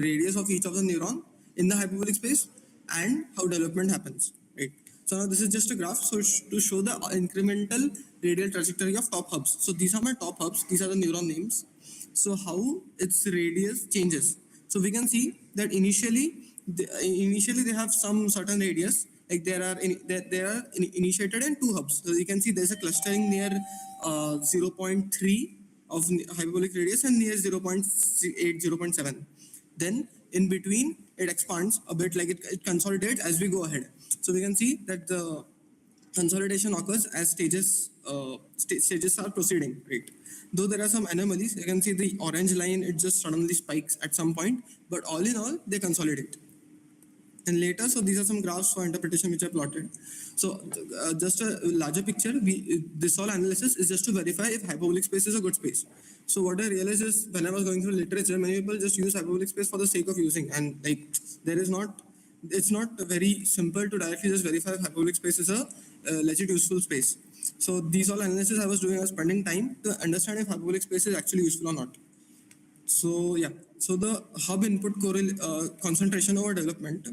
Speaker 3: radius of each of the neuron in the hyperbolic space and how development happens, right? So now this is just a graph so to show the incremental radial trajectory of top hubs. So these are my top hubs. These are the neuron names. So how its radius changes. So we can see that initially they have some certain radius. Like they are initiated in two hubs. So you can see there's a clustering near 0.3 of hyperbolic radius and near 0.8, 0.7. Then in between it expands a bit, like it consolidates as we go ahead. So we can see that the consolidation occurs as stages are proceeding, right? Though there are some anomalies, you can see the orange line, it just suddenly spikes at some point, but all in all, they consolidate. And later, so these are some graphs for interpretation which I plotted. So just a larger picture, this all analysis is just to verify if hyperbolic space is a good space. So what I realized is when I was going through literature, many people just use hyperbolic space for the sake of using, and like it's not very simple to directly just verify if hyperbolic space is a legit useful space. So these all analysis I was doing, I was spending time to understand if hyperbolic space is actually useful or not. So yeah, so the hub input concentration over development.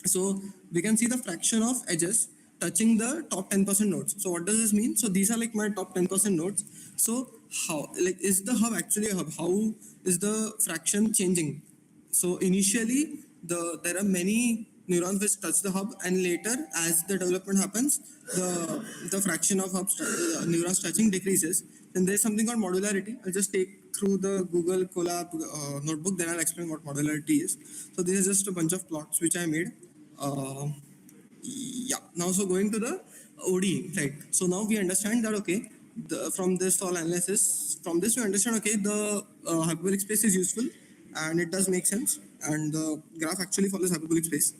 Speaker 3: So we can see the fraction of edges touching the top 10% nodes. So what does this mean? So these are like my top 10% nodes. So how, like, is the hub actually a hub? How is the fraction changing? So initially, there are many neurons which touch the hub, and later, as the development happens, the fraction of neurons touching decreases. Then there's something called modularity. I'll just take through the Google Colab notebook, then I'll explain what modularity is. So this is just a bunch of plots which I made. Yeah. Now, so going to the ODE, right? So now we understand that, okay, from this all analysis, from this we understand, okay, the hyperbolic space is useful and it does make sense, and the graph actually follows hyperbolic space.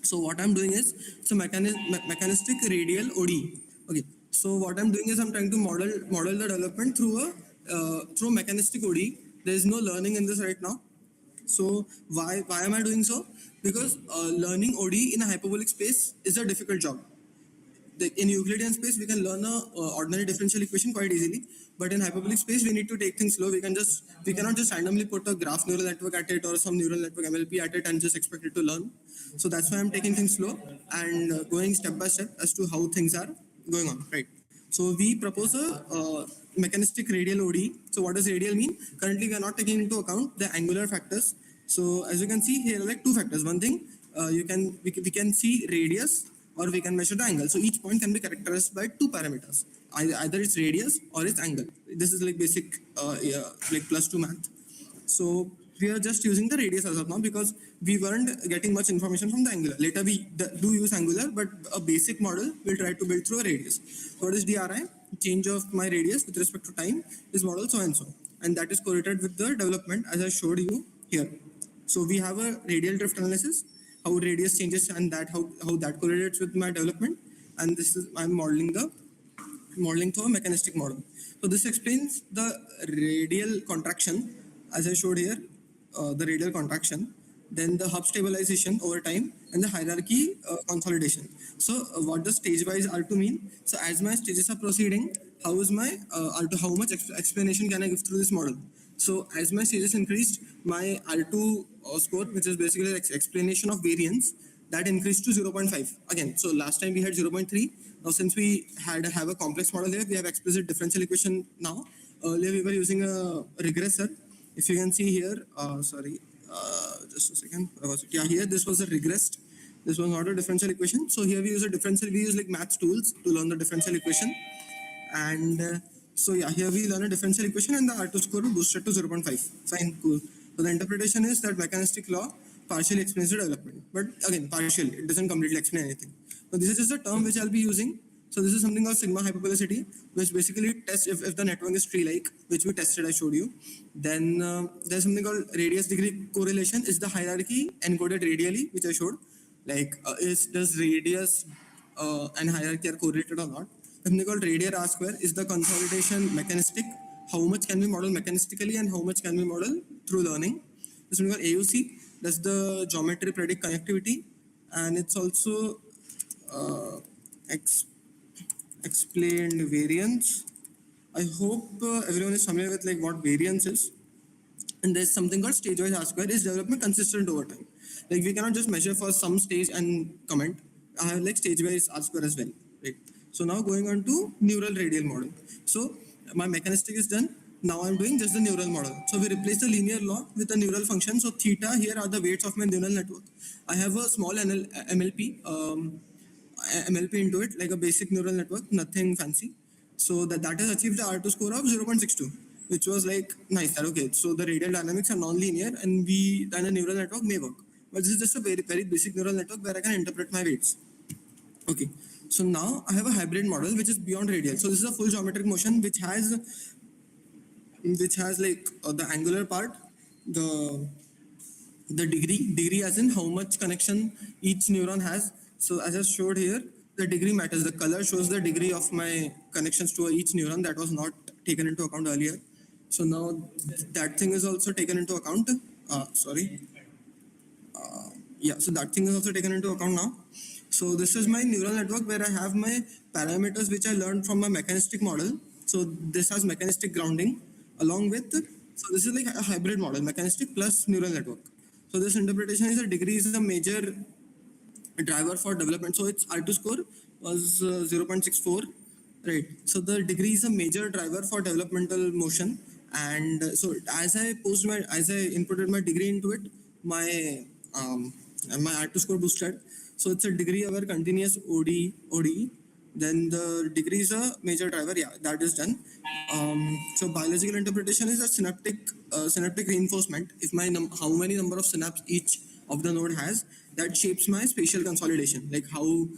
Speaker 3: So what I'm doing is it's a mechanistic radial ODE. Okay. So what I'm doing is I'm trying to model the development through a mechanistic ODE. There is no learning in this right now. So why am I doing so? Because learning ODE in a hyperbolic space is a difficult job. in Euclidean space, we can learn a ordinary differential equation quite easily. But in hyperbolic space, we need to take things slow. We cannot just randomly put a graph neural network at it or some neural network MLP at it and just expect it to learn. So that's why I'm taking things slow and going step by step as to how things are going on, right? So we propose a mechanistic radial ODE. So what does radial mean? Currently, we are not taking into account the angular factors. So as you can see here, like two factors. One thing, we can see radius or we can measure the angle. So each point can be characterized by two parameters. Either its radius or its angle. This is like basic like +2 math. So we are just using the radius as of now because we weren't getting much information from the angular. Later we do use angular, but a basic model we'll try to build through a radius. So what is DRI? Change of my radius with respect to time is model so and so. And that is correlated with the development as I showed you here. So we have a radial drift analysis, how radius changes and how that correlates with my development. And this is, I'm modeling through a mechanistic model. So this explains the radial contraction, as I showed here, the radial contraction, then the Hough stabilization over time, and the hierarchy consolidation. So what does stage-wise R2 mean? So as my stages are proceeding, how is my R2, how much explanation can I give through this model? So as my stages increased, my R2 score, which is basically like explanation of variance, that increased to 0.5 again. So last time we had 0.3. Now since we have a complex model here, we have explicit differential equation now. Earlier we were using a regressor. If you can see here, just a second. Yeah, here this was a regressed. This was not a differential equation. So here we use a differential. We use like math tools to learn the differential equation. And so yeah, here we learn a differential equation and the R2 score boosted to 0.5. Fine, cool. So the interpretation is that mechanistic law partially explains the development. But again, partially, it doesn't completely explain anything. So this is just a term which I'll be using. So this is something called sigma hyperbolicity, which basically tests if the network is tree-like, which we tested, I showed you. Then there's something called radius degree correlation. Is the hierarchy encoded radially, which I showed. Like, does radius and hierarchy are correlated or not? Something called radial R square. Is the consolidation mechanistic? How much can we model mechanistically and how much can we model through learning? There's something called AUC. That's the geometry predict connectivity. And it's also explained variance. I hope everyone is familiar with like what variance is. And there's something called stage-wise R square. Is development consistent over time? Like we cannot just measure for some stage and comment. I have like stage-wise R square as well, right? So now going on to neural radial model. So my mechanistic is done. Now I'm doing just the neural model. So we replace the linear law with a neural function. So theta here are the weights of my neural network. I have a small MLP into it, like a basic neural network, nothing fancy. So that has achieved the R2 score of 0.62, which was like nice. Okay, so the radial dynamics are non-linear and a neural network may work. But this is just a very, very basic neural network where I can interpret my weights. Okay, so now I have a hybrid model which is beyond radial. So this is a full geometric motion which has like the angular part, the degree as in how much connection each neuron has. So as I showed here, the degree matters. The color shows the degree of my connections to each neuron. That was not taken into account earlier. So now that thing is also taken into account. Yeah, so that thing is also taken into account now. So this is my neural network where I have my parameters which I learned from my mechanistic model. So this has mechanistic grounding along with, so this is like a hybrid model, mechanistic plus neural network. So this interpretation is a degree is a major driver for development. So its R2 score was 0.64, right? So the degree is a major driver for developmental motion. And so as I inputted my degree into it, my R2 score boosted. So it's a degree over continuous ODE. Then the degree is a major driver. Yeah, that is done. So biological interpretation is a synaptic reinforcement. If how many number of synapses each of the node has, that shapes my spatial consolidation, like how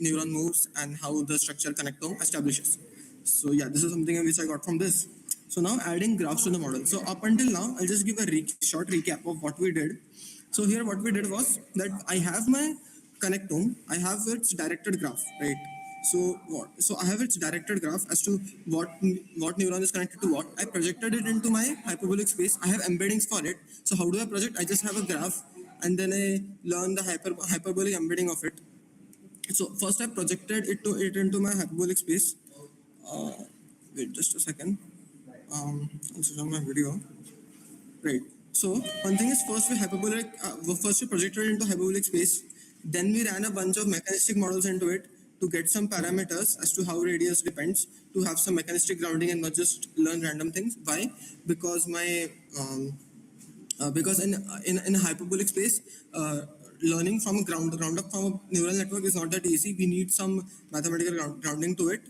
Speaker 3: neuron moves and how the structure connectome establishes. So yeah, this is something which I got from this. So now adding graphs to the model. So up until now, I'll just give a short recap of what we did. So here what we did was that I have my connectome, I have its directed graph, right? So I have its directed graph as to what neuron is connected to what. I projected it into my hyperbolic space. I have embeddings for it. So how do I project? I just have a graph and then I learn the hyperbolic embedding of it. So first I projected it into my hyperbolic space. Wait just a second. I'll switch on my video. Right. So one thing is first we projected it into hyperbolic space. Then we ran a bunch of mechanistic models into it to get some parameters as to how radius depends, to have some mechanistic grounding and not just learn random things. Why? Because because in a hyperbolic space, learning from ground up from a neural network is not that easy. We need some mathematical grounding to it.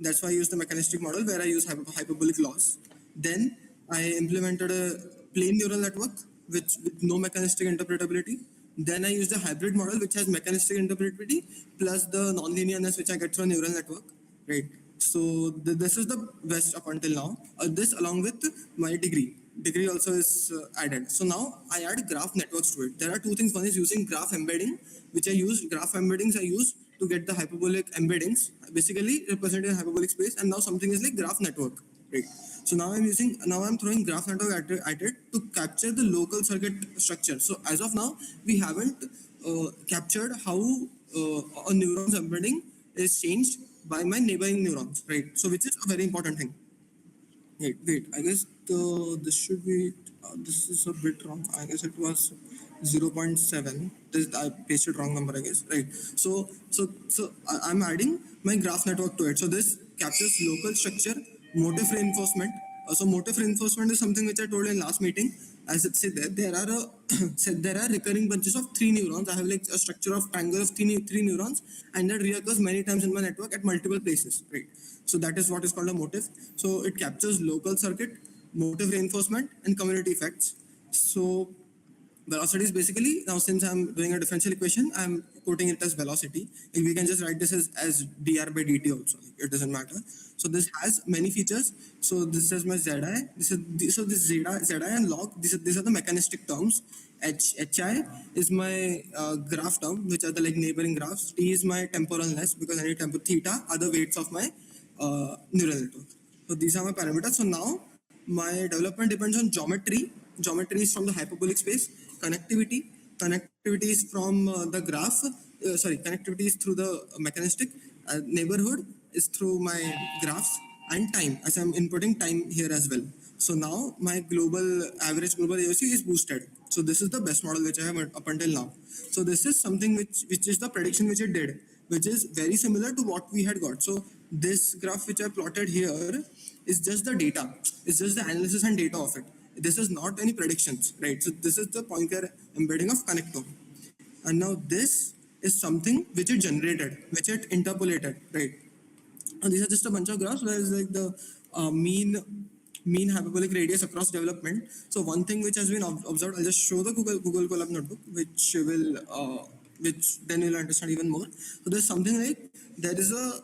Speaker 3: That's why I use the mechanistic model where I use hyperbolic laws. Then I implemented a plain neural network with no mechanistic interpretability. Then I used a hybrid model which has mechanistic interpretability plus the nonlinearness which I get from a neural network. Right. So this is the best up until now. This along with my degree also is added. So now I add graph networks to it. There are two things. One is using graph embedding, which I use. Graph embeddings I use to get the hyperbolic embeddings, basically represented in hyperbolic space. And now something is like graph network, right? So now I'm throwing graph network at it to capture the local circuit structure. So as of now, we haven't captured how a neuron's embedding is changed by my neighboring neurons, right? So which is a very important thing. Wait, I guess this should be, this is a bit wrong. I guess it was 0.7. I pasted wrong number, I guess, right? So I'm adding my graph network to it. So this captures local structure, motif reinforcement. So motif reinforcement is something which I told in last meeting. As it said there are recurring bunches of 3 neurons. I have like a structure of triangle of three neurons, and that reoccurs many times in my network at multiple places, right? So that is what is called a motif. So it captures local circuit, motif reinforcement, and community effects. So velocity is basically, now since I'm doing a differential equation, I'm quoting it as velocity. And we can just write this as dr by dt also. It doesn't matter. So this has many features. So this is my zi. This zi and log. These are the mechanistic terms. Hi is my graph term, which are the like neighboring graphs. T is my temporalness because I need temporal. Theta are the weights of my neural network. So these are my parameters. So now my development depends on geometry. Geometry is from the hyperbolic space. Connectivity is from the graph. Connectivity is through the mechanistic. Neighborhood is through my graphs, and time, as I'm inputting time here as well. So now my average global AOC is boosted. So this is the best model which I have up until now. So this is something which is the prediction which it did, which is very similar to what we had got. So this graph which I plotted here is just the data. It's just the analysis and data of it. This is not any predictions, right? So this is the Poincare embedding of connectome. And now this is something which it generated, which it interpolated, right? And these are just a bunch of graphs where it's like the mean hyperbolic radius across development. So one thing which has been observed, I'll just show the Google Colab notebook, which then you'll understand even more. So there's something like there is a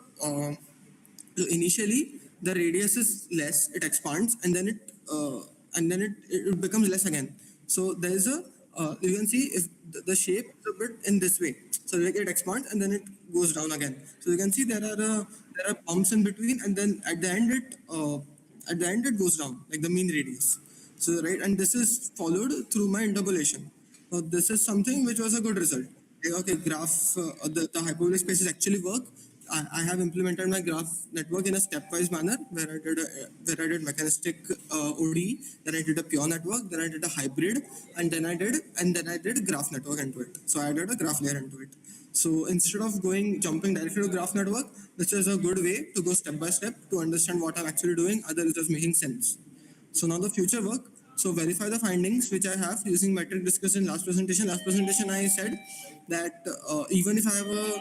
Speaker 3: so initially the radius is less, it expands, and then it becomes less again. So there is a you can see if the shape is a bit in this way. So like it expands and then it goes down again. So you can see there are bumps in between, and then at the end it goes down like the mean radius. So right, and this is followed through my interpolation. So this is something which was a good result. Okay, graph the hyperbolic spaces actually work. I have implemented my graph network in a stepwise manner where I did mechanistic ODE, then I did a pure network, then I did a hybrid, and then I did graph network into it. So I added a graph layer into it. So instead of jumping directly to graph network, this is a good way to go step by step to understand what I'm actually doing, other is just making sense. So now the future work. So verify the findings which I have using metric discussed in last presentation. Last presentation I said that even if I have a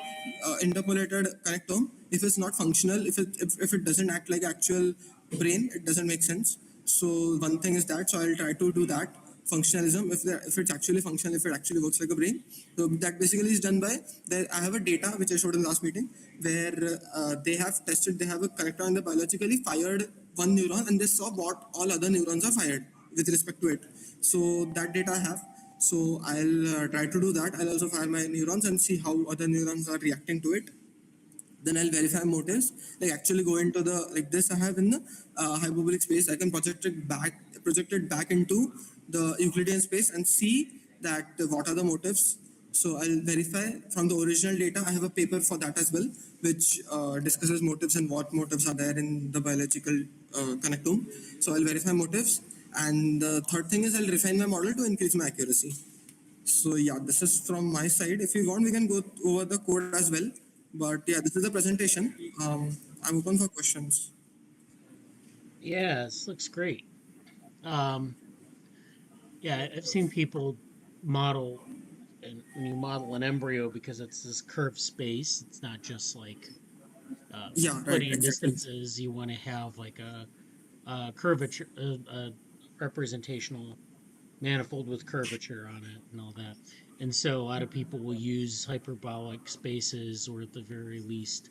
Speaker 3: interpolated connectome, if it's not functional, if it doesn't act like actual brain, it doesn't make sense. So one thing is that. So I'll try to do that functionalism if it's actually functional, if it actually works like a brain. So that basically is done by I have a data which I showed in last meeting where they have a connector and they biologically fired one neuron and they saw what all other neurons are fired with respect to it. So that data I have. So I'll try to do that. I'll also fire my neurons and see how other neurons are reacting to it. Then I'll verify motives, like actually go into the, like this I have in the hyperbolic space. I can project it back into the Euclidean space and see that what are the motives So I'll verify from the original data. I have a paper for that as well, which discusses motifs and what motifs are there in the biological connectome. So I'll verify motifs. And the third thing is I'll refine my model to increase my accuracy. So yeah, this is from my side. If you want, we can go over the code as well. But yeah, this is the presentation. I'm open for questions.
Speaker 1: Yeah, this looks great. Um, yeah, I've seen people model, and when you model an embryo, because it's this curved space, it's not just like
Speaker 3: Yeah, right,
Speaker 1: Euclidean
Speaker 3: exactly.
Speaker 1: distances. You want to have like a curvature, a representational manifold with curvature on it and all that. And so a lot of people will use hyperbolic spaces, or at the very least,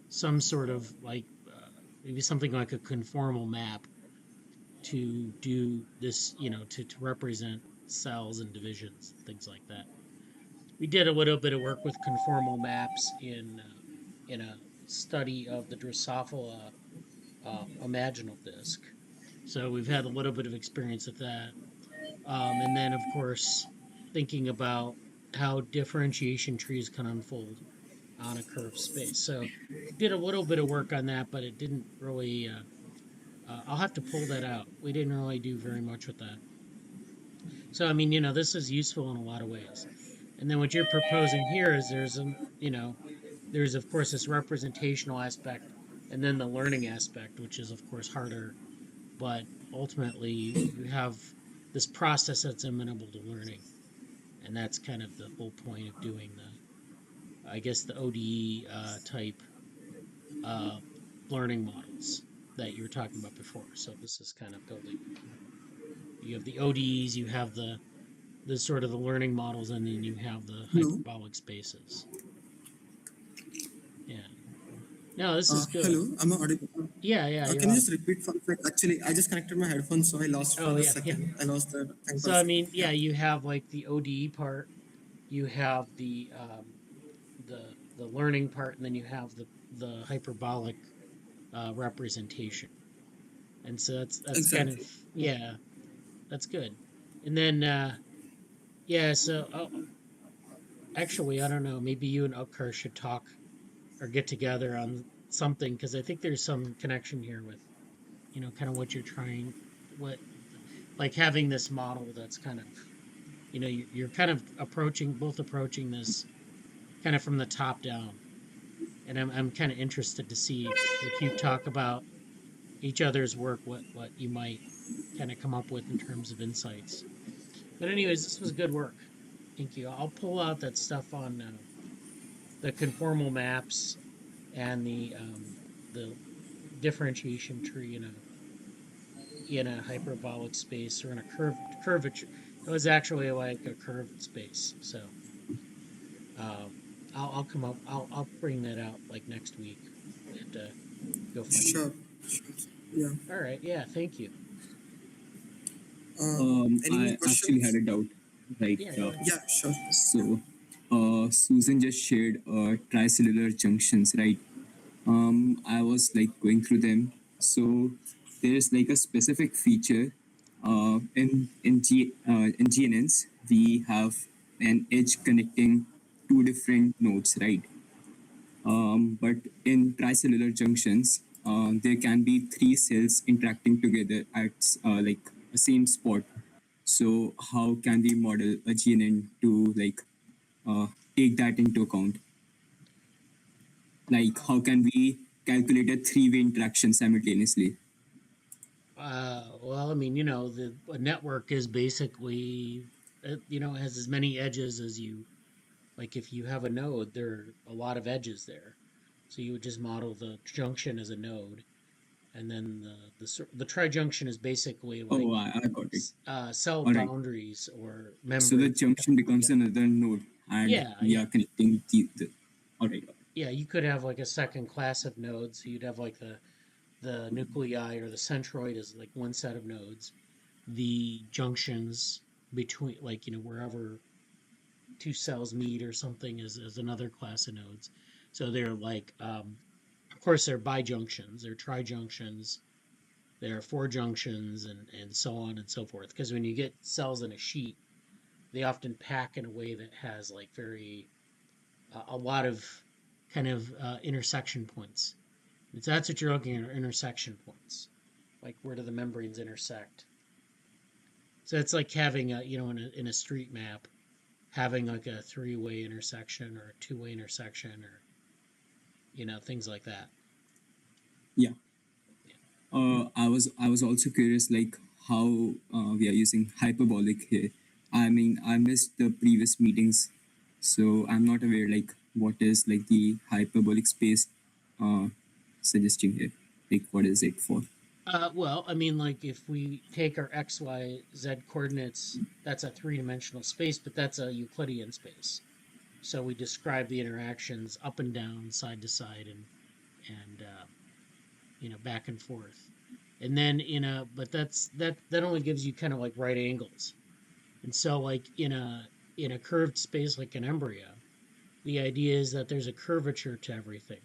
Speaker 1: some sort of like maybe something like a conformal map to do this, to represent cells and divisions, things like that. We did a little bit of work with conformal maps in a study of the Drosophila imaginal disc. So we've had a little bit of experience with that. And then, of course, thinking about how differentiation trees can unfold on a curved space. So did a little bit of work on that, but it didn't really. I'll have to pull that out. We didn't really do very much with that. So I mean, this is useful in a lot of ways. And then what you're proposing here is there's of course this representational aspect, and then the learning aspect, which is of course harder, but ultimately you have this process that's amenable to learning, and that's kind of the whole point of doing I guess the ODE type uh, learning models that you were talking about before. So this is kind of building. You have the ODEs, you have the sort of the learning models, and then you have the
Speaker 3: Hello.
Speaker 1: hyperbolic spaces. Yeah. No, this is good.
Speaker 3: Hello. I'm audible.
Speaker 1: Yeah, you're
Speaker 3: Can you
Speaker 1: on.
Speaker 3: just repeat for a sec? Actually, I just connected my headphones, so I lost for
Speaker 1: Oh
Speaker 3: a
Speaker 1: yeah.
Speaker 3: second. I lost the thing for
Speaker 1: So
Speaker 3: a
Speaker 1: I
Speaker 3: second.
Speaker 1: mean,
Speaker 3: Yeah.
Speaker 1: yeah, you have like the ODE part, you have the learning part, and then you have the hyperbolic representation. And so that's kind of,
Speaker 3: Exactly.
Speaker 1: yeah, that's good. And then yeah, so actually, I don't know, maybe you and Utkarsh should talk or get together on something, because I think there's some connection here with kind of what you're trying, what like having this model that's kind of you're kind of approaching this kind of from the top down. And I'm kind of interested to see if you talk about each other's work, what you might kind of come up with in terms of insights. But anyways, this was good work. Thank you. I'll pull out that stuff on the conformal maps and the differentiation tree in a hyperbolic space, or in a curvature. It was actually like a curved space. So um, I'll come up. I'll bring that out like next week. I have to go find it.
Speaker 3: Sure. Sure. Yeah.
Speaker 1: All right. Yeah. Thank you.
Speaker 3: Any more
Speaker 4: I actually had
Speaker 3: questions?
Speaker 4: a doubt. Right.
Speaker 1: Yeah. Go ahead.
Speaker 3: Yeah. Sure.
Speaker 4: So, Susan just shared tricellular junctions, right? I was like going through them. So there's like a specific feature in GNNs. We have an edge connecting two different nodes, right? But in tricellular junctions, there can be three cells interacting together at like the same spot. So how can we model a GNN to like take that into account? Like how can we calculate a three-way interaction simultaneously?
Speaker 1: Well, I mean, the a network is basically, has as many edges as you like. If you have a node, there are a lot of edges there. So you would just model the junction as a node, and then the trijunction is basically like
Speaker 4: Oh, I got it.
Speaker 1: cell
Speaker 4: All right.
Speaker 1: boundaries or
Speaker 4: So the
Speaker 1: membranes that
Speaker 4: junction
Speaker 1: connect
Speaker 4: becomes
Speaker 1: together.
Speaker 4: another node, and
Speaker 1: Yeah,
Speaker 4: we
Speaker 1: yeah,
Speaker 4: are connecting the all right.
Speaker 1: yeah. You could have like a second class of nodes. So you'd have like the nuclei or the centroid is like one set of nodes. The junctions between, like, wherever two cells meet or something, is another class of nodes. So they're like, of course, they're bijunctions, they're trijunctions, there are four junctions, and so on and so forth. Because when you get cells in a sheet, they often pack in a way that has like a lot of kind of intersection points. And so that's what you're looking at, are intersection points, like where do the membranes intersect. So it's like having a, in a street map, having like a three-way intersection or a two-way intersection, or things like that.
Speaker 4: Yeah. I was also curious, like how we are using hyperbolic here. I mean, I missed the previous meetings, so I'm not aware like what is like the hyperbolic space uh, suggesting here. Like, what is it for?
Speaker 1: Well, I mean, like if we take our x, y, z coordinates, that's a three-dimensional space, but that's a Euclidean space. So we describe the interactions up and down, side to side, and back and forth. And then but that only gives you kind of like right angles. And so like in a curved space like an embryo, the idea is that there's a curvature to everything.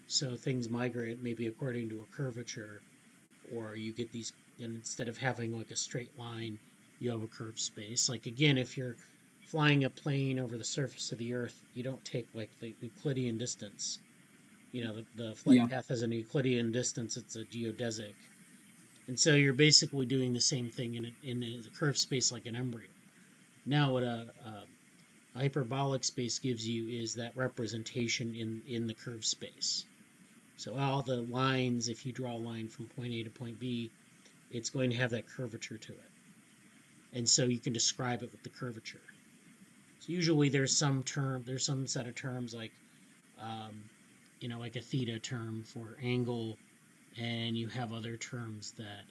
Speaker 1: So things migrate maybe according to a curvature, or you get these, and instead of having like a straight line, you have a curved space. Like again, if you're flying a plane over the surface of the Earth, you don't take like the Euclidean distance. The flight
Speaker 4: Yeah.
Speaker 1: path has an Euclidean distance, it's a geodesic. And so you're basically doing the same thing in a curved space like an embryo. Now, what a hyperbolic space gives you is that representation in the curved space. So all the lines, if you draw a line from point A to point B, it's going to have that curvature to it. And so you can describe it with the curvature. So usually there's some set of terms like, like a theta term for angle, and you have other terms that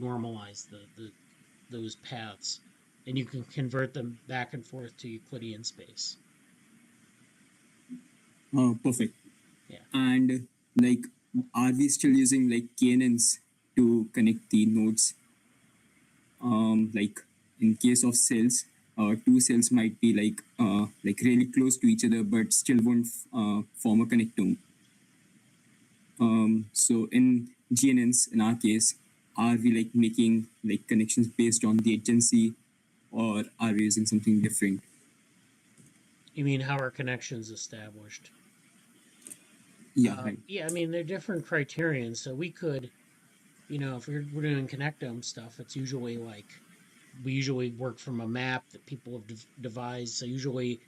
Speaker 1: normalize those paths, and you can convert them back and forth to Euclidean space.
Speaker 4: Perfect.
Speaker 1: Yeah.
Speaker 4: And like, are we still using like KNNs to connect the nodes? Like in case of cells, two cells might be like really close to each other, but still won't form a connectome. So in GNNs, in our case, are we like making like connections based on the agency, or are we using something different?
Speaker 1: You mean how are connections established?
Speaker 4: Yeah, right.
Speaker 1: Yeah, I mean, they're different criterion. So we could, if we're doing connectome stuff, it's usually like, we usually work from a map that people have devised. So usually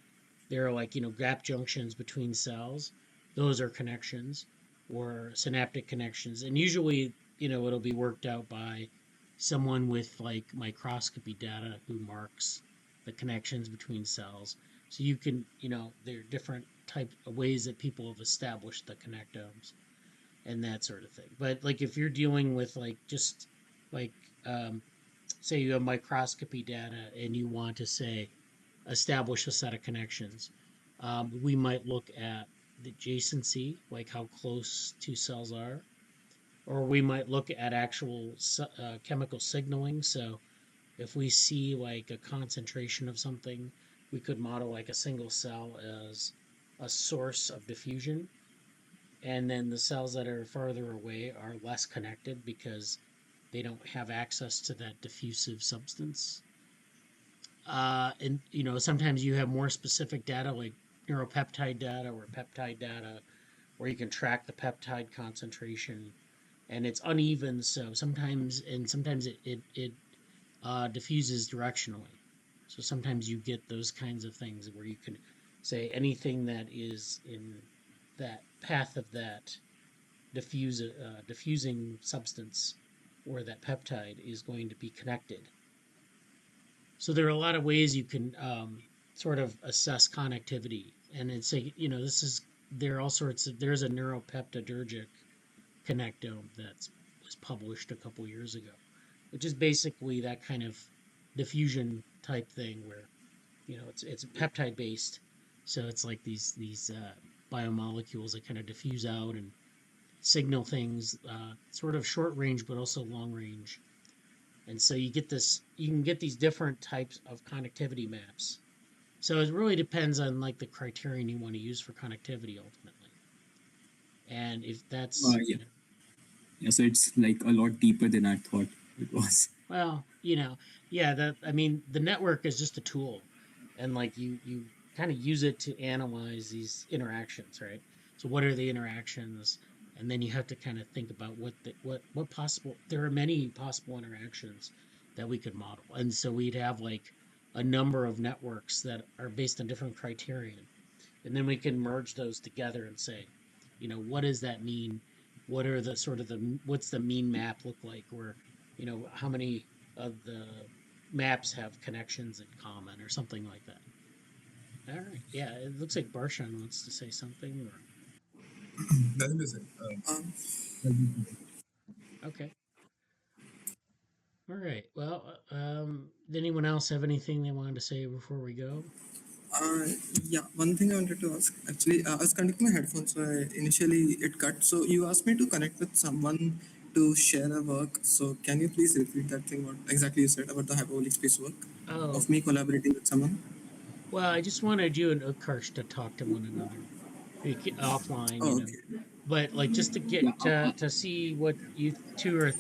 Speaker 1: there are like, gap junctions between cells. Those are connections, or synaptic connections. And usually, it'll be worked out by someone with like microscopy data who marks the connections between cells. So you can, there are different types of ways that people have established the connectomes and that sort of thing. But like if you're dealing with like just like say you have microscopy data and you want to say establish a set of connections, we might look at the adjacency, like how close two cells are, or we might look at actual chemical signaling. So if we see like a concentration of something, we could model like a single cell as a source of diffusion, and then the cells that are farther away are less connected because they don't have access to that diffusive substance. And sometimes you have more specific data like neuropeptide data or peptide data, where you can track the peptide concentration, and it's uneven. So sometimes it diffuses directionally. So sometimes you get those kinds of things where you can say anything that is in that path of that diffusing substance or that peptide is going to be connected. So there are a lot of ways you can sort of assess connectivity, and it's a there are all sorts of, there's a neuropeptidergic connectome that was published a couple years ago, which is basically that kind of diffusion type thing where it's peptide based, so it's like these biomolecules that kind of diffuse out and signal things, sort of short range but also long range. And so you can get these different types of connectivity maps. So it really depends on like the criterion you want to use for connectivity ultimately. And if that's
Speaker 4: Yeah. Yeah, so it's like a lot deeper than I thought it was.
Speaker 1: Well, yeah, I mean, the network is just a tool, and like you kind of use it to analyze these interactions, right? So what are the interactions? And then you have to kind of think about what possible. There are many possible interactions that we could model, and so we'd have like a number of networks that are based on different criterion, and then we can merge those together and say, what does that mean? What are the sort of what's the mean map look like? Or, how many of the maps have connections in common or something like that. All right. Yeah, it looks like Barshan wants to say something. Or
Speaker 2: That is it.
Speaker 3: Um,
Speaker 1: okay. All right. Well, did anyone else have anything they wanted to say before we go?
Speaker 3: Uh, yeah, one thing I wanted to ask. Actually, I was connecting my headphones, so initially it cut. So you asked me to connect with someone to share a work. So can you please repeat that thing? What exactly you said about the hyperbolic space work
Speaker 1: Oh,
Speaker 3: of me collaborating with someone?
Speaker 1: well, I just wanted you and Utkarsh to talk to one another offline,
Speaker 3: Oh, okay.
Speaker 1: but like just to
Speaker 4: Yeah,
Speaker 1: get to see what you two are,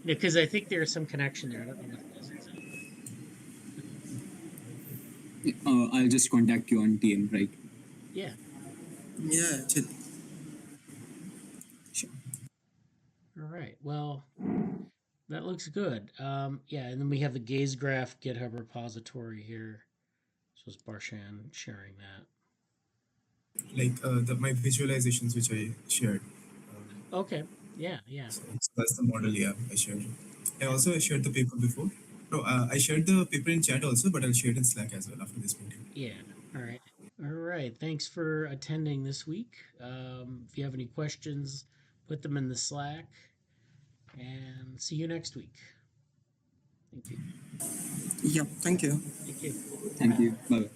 Speaker 1: because I think there's some connection there. I don't know what it is exactly.
Speaker 4: I'll just contact you on DM, right?
Speaker 1: Yeah.
Speaker 3: Yeah, chill.
Speaker 4: Sure.
Speaker 1: All right. Well, that looks good. Yeah, and then we have the gaze graph GitHub repository here. So it's Barshan sharing that.
Speaker 2: Like my visualizations which I shared.
Speaker 1: Okay. Yeah, yeah.
Speaker 2: So that's the model. Yeah, I shared. I shared the paper before. No, I shared the paper in chat also, but I'll share it in Slack as well after this meeting.
Speaker 1: Yeah. All right. All right. Thanks for attending this week. If you have any questions, put them in the Slack and see you next week. Thank you.
Speaker 3: Yeah, thank you.
Speaker 1: Thank you.
Speaker 4: Thank you. Bye.